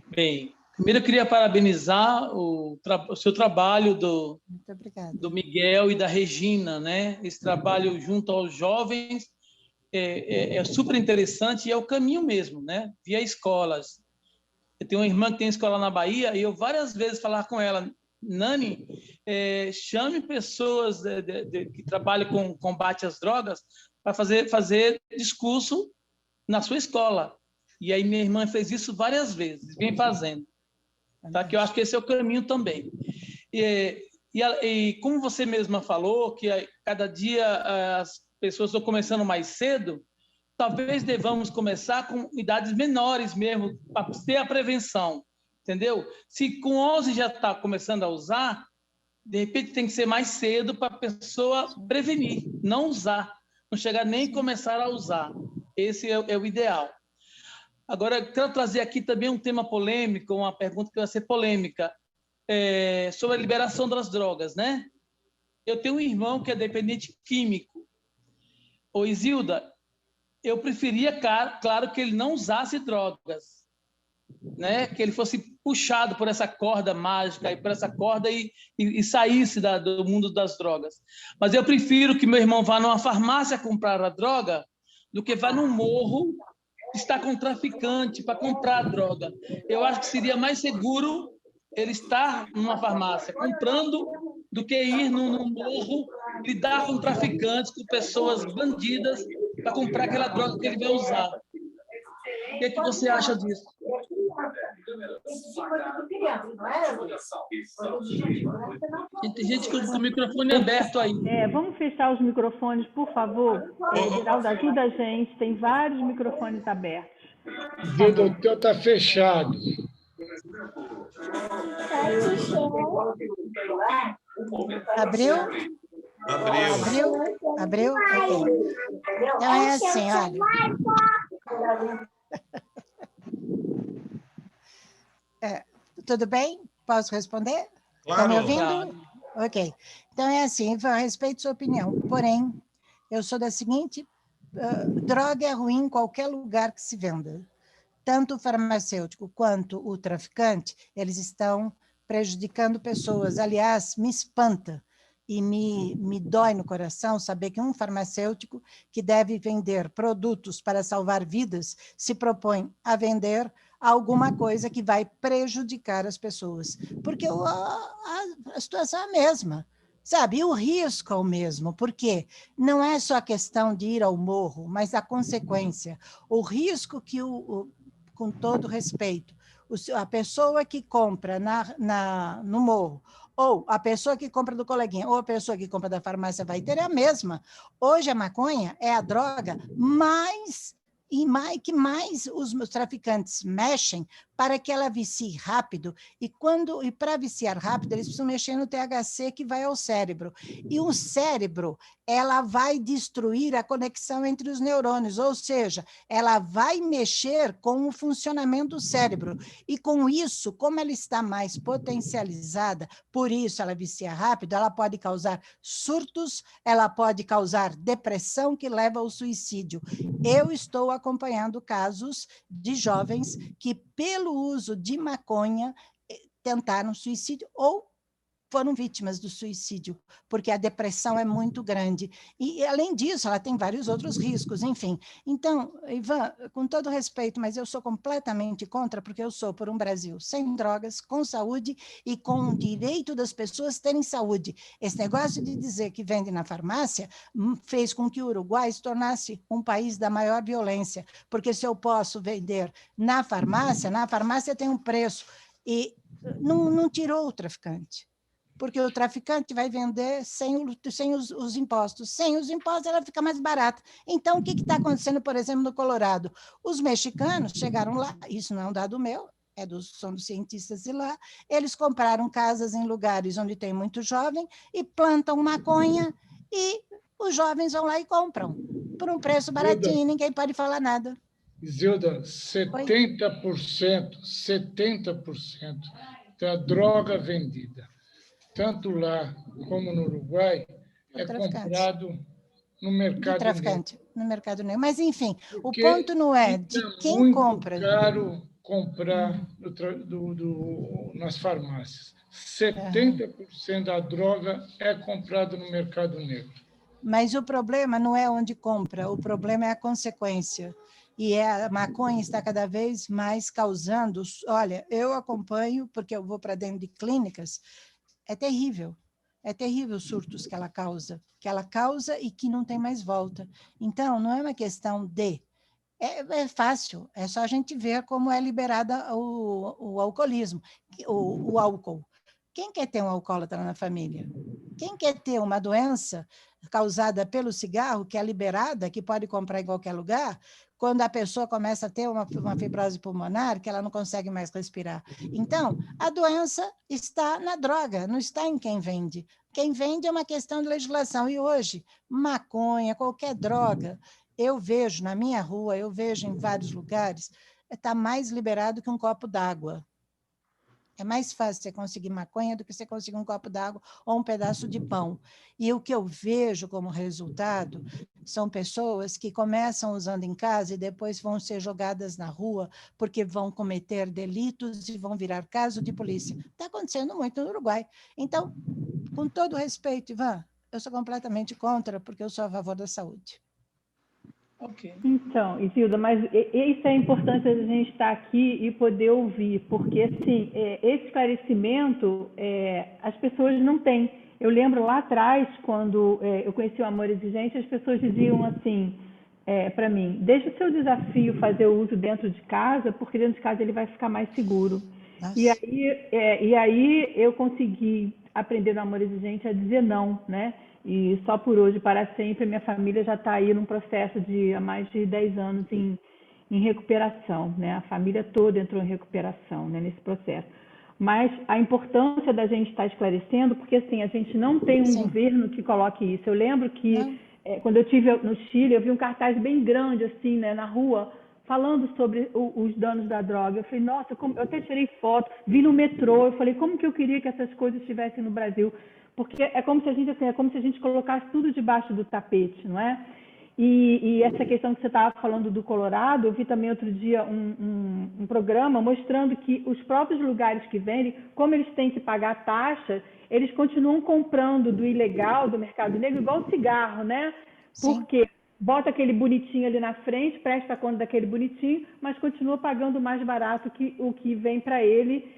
Bem, primeiro eu queria parabenizar o seu trabalho Muito obrigada. do Miguel e da Regina, né? Esse trabalho junto aos jovens é super interessante e é o caminho mesmo, né? Via escolas. Eu tenho uma irmã que tem escola na Bahia e eu várias vezes falar com ela, Nani, chame pessoas que trabalham com combate às drogas para fazer discurso na sua escola. E aí minha irmã fez isso várias vezes, vem fazendo. Tá? Que eu acho que esse é o caminho também. E como você mesma falou, que cada dia as pessoas estão começando mais cedo, talvez devamos começar com idades menores mesmo, para ter a prevenção, entendeu? Se com 11 já está começando a usar, de repente tem que ser mais cedo para a pessoa prevenir, não usar, não chegar nem a começar a usar. Esse é o ideal. Agora, quero trazer aqui também um tema polêmico, uma pergunta que vai ser polêmica, sobre a liberação das drogas, né? Eu tenho um irmão que é dependente químico. Ô, Isilda, eu preferia, claro, que ele não usasse drogas, né? Que ele fosse puxado por essa corda mágica, por essa corda e saísse do mundo das drogas. Mas eu prefiro que meu irmão vá numa farmácia comprar a droga do que vá num morro estar com um traficante para comprar a droga. Eu acho que seria mais seguro ele estar numa farmácia comprando do que ir num morro, lidar com traficantes, com pessoas bandidas para comprar aquela droga que ele vai usar. O que você acha disso? Tem gente com o microfone aberto aí. Vamos fechar os microfones, por favor? Geraldo, ajuda a gente. Tem vários microfones abertos. O teu está fechado. Abriu? Abriu? Ok. Então é assim, olha. Tudo bem? Posso responder? Claro. Estão me ouvindo? Ok. Então é assim, eu respeito sua opinião. Porém, eu sou da seguinte: droga é ruim em qualquer lugar que se venda. Tanto o farmacêutico quanto o traficante, eles estão prejudicando pessoas. Aliás, me espanta e me dói no coração saber que um farmacêutico que deve vender produtos para salvar vidas se propõe a vender alguma coisa que vai prejudicar as pessoas. Porque a situação é a mesma. Sabe, e o risco é o mesmo, porque não é só a questão de ir ao morro, mas a consequência. O risco que com todo respeito, a pessoa que compra no morro, ou a pessoa que compra do coleguinha, ou a pessoa que compra da farmácia vai ter é a mesma. Hoje a maconha é a droga que mais os traficantes mexem para que ela vicie rápido, e para viciar rápido, eles precisam mexer no THC que vai ao cérebro. E o cérebro, ela vai destruir a conexão entre os neurônios, ou seja, ela vai mexer com o funcionamento do cérebro. E com isso, como ela está mais potencializada, por isso ela vicia rápido, ela pode causar surtos, ela pode causar depressão que leva ao suicídio. Eu estou acompanhando casos de jovens que, pelo uso de maconha, tentaram suicídio ou foram vítimas do suicídio, porque a depressão é muito grande. E, além disso, ela tem vários outros riscos, enfim. Então, Ivan, com todo respeito, mas eu sou completamente contra, porque eu sou por um Brasil sem drogas, com saúde e com o direito das pessoas terem saúde. Esse negócio de dizer que vende na farmácia fez com que o Uruguai se tornasse um país da maior violência, porque se eu posso vender na farmácia tem um preço, e não tirou o traficante. Porque o traficante vai vender sem os impostos. Sem os impostos, ela fica mais barata. Então, o que está acontecendo, por exemplo, no Colorado? Os mexicanos chegaram lá, isso não é um dado meu, são dos cientistas de lá, eles compraram casas em lugares onde tem muito jovem e plantam maconha, e os jovens vão lá e compram, por um preço baratinho, e ninguém pode falar nada. Isilda, 70% da droga vendida, tanto lá como no Uruguai, é comprado no mercado do traficante, negro. No mercado negro. Mas, enfim, Porque o ponto não é de quem muito compra. É caro comprar nas farmácias. 70% da droga é comprada no mercado negro. Mas o problema não é onde compra, o problema é a consequência. E a maconha está cada vez mais causando... Olha, eu acompanho, porque eu vou para dentro de clínicas, é terrível os surtos que ela causa e que não tem mais volta. Então, não é uma questão de... É fácil, é só a gente ver como é liberada o alcoolismo, o álcool. Quem quer ter um alcoólatra na família? Quem quer ter uma doença causada pelo cigarro, que é liberada, que pode comprar em qualquer lugar, quando a pessoa começa a ter uma fibrose pulmonar, que ela não consegue mais respirar? Então, a doença está na droga, não está em quem vende. Quem vende é uma questão de legislação. E hoje, maconha, qualquer droga, eu vejo na minha rua, eu vejo em vários lugares, está mais liberado que um copo d'água. É mais fácil você conseguir maconha do que você conseguir um copo d'água ou um pedaço de pão. E o que eu vejo como resultado são pessoas que começam usando em casa e depois vão ser jogadas na rua porque vão cometer delitos e vão virar caso de polícia. Está acontecendo muito no Uruguai. Então, com todo respeito, Ivan, eu sou completamente contra, porque eu sou a favor da saúde. Ok. Então, Isilda, mas isso é importante a gente estar aqui e poder ouvir, porque, assim, esse esclarecimento as pessoas não têm. Eu lembro lá atrás, quando eu conheci o Amor Exigente, as pessoas diziam assim para mim: deixa o seu desafio fazer o uso dentro de casa, porque dentro de casa ele vai ficar mais seguro. E aí eu consegui aprender no Amor Exigente a dizer não, né? E só por hoje, para sempre, minha família já está aí num processo de há mais de 10 anos em recuperação, né? A família toda entrou em recuperação, né, nesse processo. Mas a importância da gente estar esclarecendo, porque assim, a gente não tem um governo que coloque isso. Eu lembro que quando eu estive no Chile, eu vi um cartaz bem grande assim, né, na rua, falando sobre os danos da droga. Eu falei, nossa, eu até tirei foto, vi no metrô, eu falei, como que eu queria que essas coisas estivessem no Brasil? Porque é como se a gente colocasse tudo debaixo do tapete, não é? E essa questão que você estava falando do Colorado, eu vi também outro dia um programa mostrando que os próprios lugares que vendem, como eles têm que pagar taxa, eles continuam comprando do ilegal, do mercado negro, igual cigarro, né? Porque bota aquele bonitinho ali na frente, presta conta daquele bonitinho, mas continua pagando mais barato que o que vem para ele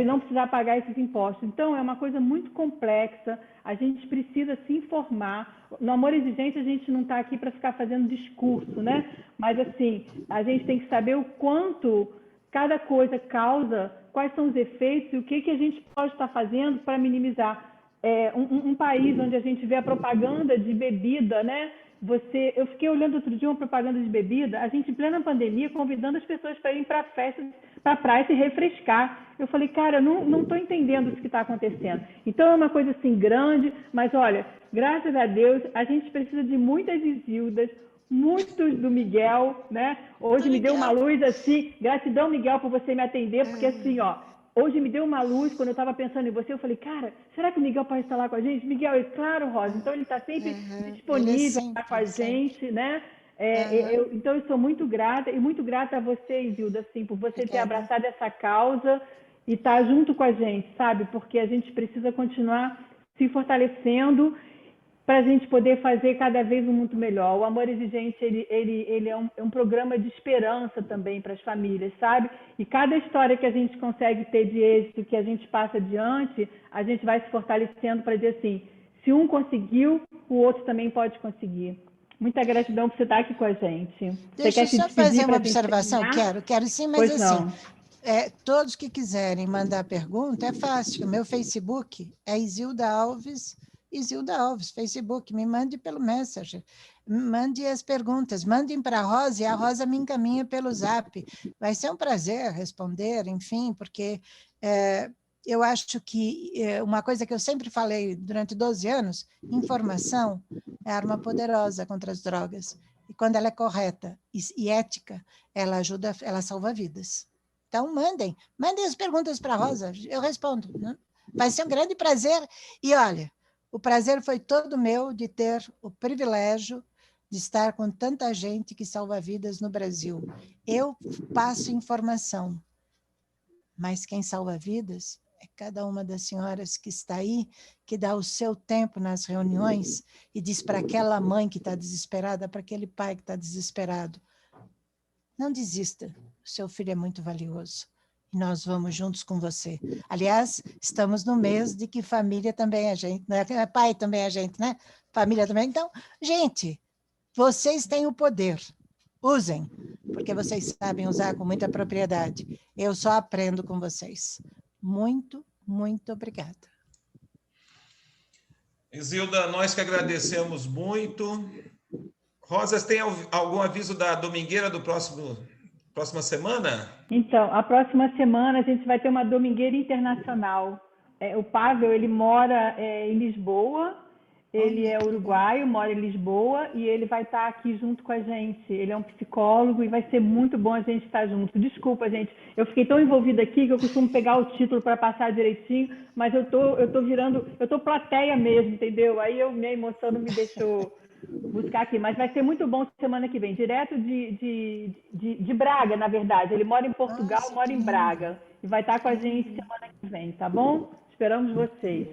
não precisar pagar esses impostos. Então, é uma coisa muito complexa, a gente precisa se informar. No Amor Exigente, a gente não está aqui para ficar fazendo discurso, né? Mas, assim, a gente tem que saber o quanto cada coisa causa, quais são os efeitos e o que a gente pode estar fazendo para minimizar. Um país onde a gente vê a propaganda de bebida, né? Eu fiquei olhando outro dia uma propaganda de bebida, a gente em plena pandemia convidando as pessoas para irem para festas, para a praia se refrescar. Eu falei, cara, não estou entendendo isso que está acontecendo. Então é uma coisa assim grande, mas olha, graças a Deus a gente precisa de muitas Isildas, muitos do Miguel, né? Hoje me deu uma luz assim, gratidão, Miguel, por você me atender, porque assim, ó, hoje me deu uma luz, quando eu estava pensando em você, eu falei, cara, será que o Miguel pode estar lá com a gente? Miguel, claro, Rosa, então ele está sempre disponível com a gente, né? Então eu sou muito grata, e muito grata a você, Isilda, assim, por você ter abraçado essa causa e estar junto com a gente, sabe? Porque a gente precisa continuar se fortalecendo para a gente poder fazer cada vez um mundo melhor. O Amor Exigente, ele é um programa de esperança também para as famílias, sabe? E cada história que a gente consegue ter de êxito, que a gente passa adiante, a gente vai se fortalecendo para dizer assim, se um conseguiu, o outro também pode conseguir. Muita gratidão por você estar aqui com a gente. Deixa eu só fazer uma observação. Quero sim, mas pois assim, não. Todos que quiserem mandar pergunta, é fácil. O meu Facebook é Isilda Alves, Facebook, me mande pelo Messenger, mande as perguntas, mandem para a Rosa e a Rosa me encaminha pelo Zap. Vai ser um prazer responder, enfim, porque eu acho que uma coisa que eu sempre falei durante 12 anos, informação é arma poderosa contra as drogas. E quando ela é correta e ética, ela salva vidas. Então, mandem as perguntas para a Rosa, eu respondo. Né? Vai ser um grande prazer. E olha, O prazer foi todo meu de ter o privilégio de estar com tanta gente que salva vidas no Brasil. Eu passo informação, mas quem salva vidas é cada uma das senhoras que está aí, que dá o seu tempo nas reuniões e diz para aquela mãe que está desesperada, para aquele pai que está desesperado, não desista, o seu filho é muito valioso. E nós vamos juntos com você. Aliás, estamos no mês de que família também é gente, né? Pai também é gente, né? Família também. Então, gente, vocês têm o poder. Usem, porque vocês sabem usar com muita propriedade. Eu só aprendo com vocês. Muito, muito obrigada. Isilda, nós que agradecemos muito. Rosas, tem algum aviso da domingueira do próxima semana? Então, a próxima semana a gente vai ter uma domingueira internacional. O Pavel, ele mora em Lisboa, ele é uruguaio, mora em Lisboa, e ele vai estar aqui junto com a gente. Ele é um psicólogo e vai ser muito bom a gente estar junto. Desculpa, gente, eu fiquei tão envolvida aqui que eu costumo pegar o título para passar direitinho, mas eu tô plateia mesmo, entendeu? Aí minha emoção não me deixou buscar aqui, mas vai ser muito bom semana que vem, direto de Braga, na verdade. Ele mora em Portugal, mora em Braga, e vai estar com a gente semana que vem, tá bom? Esperamos vocês.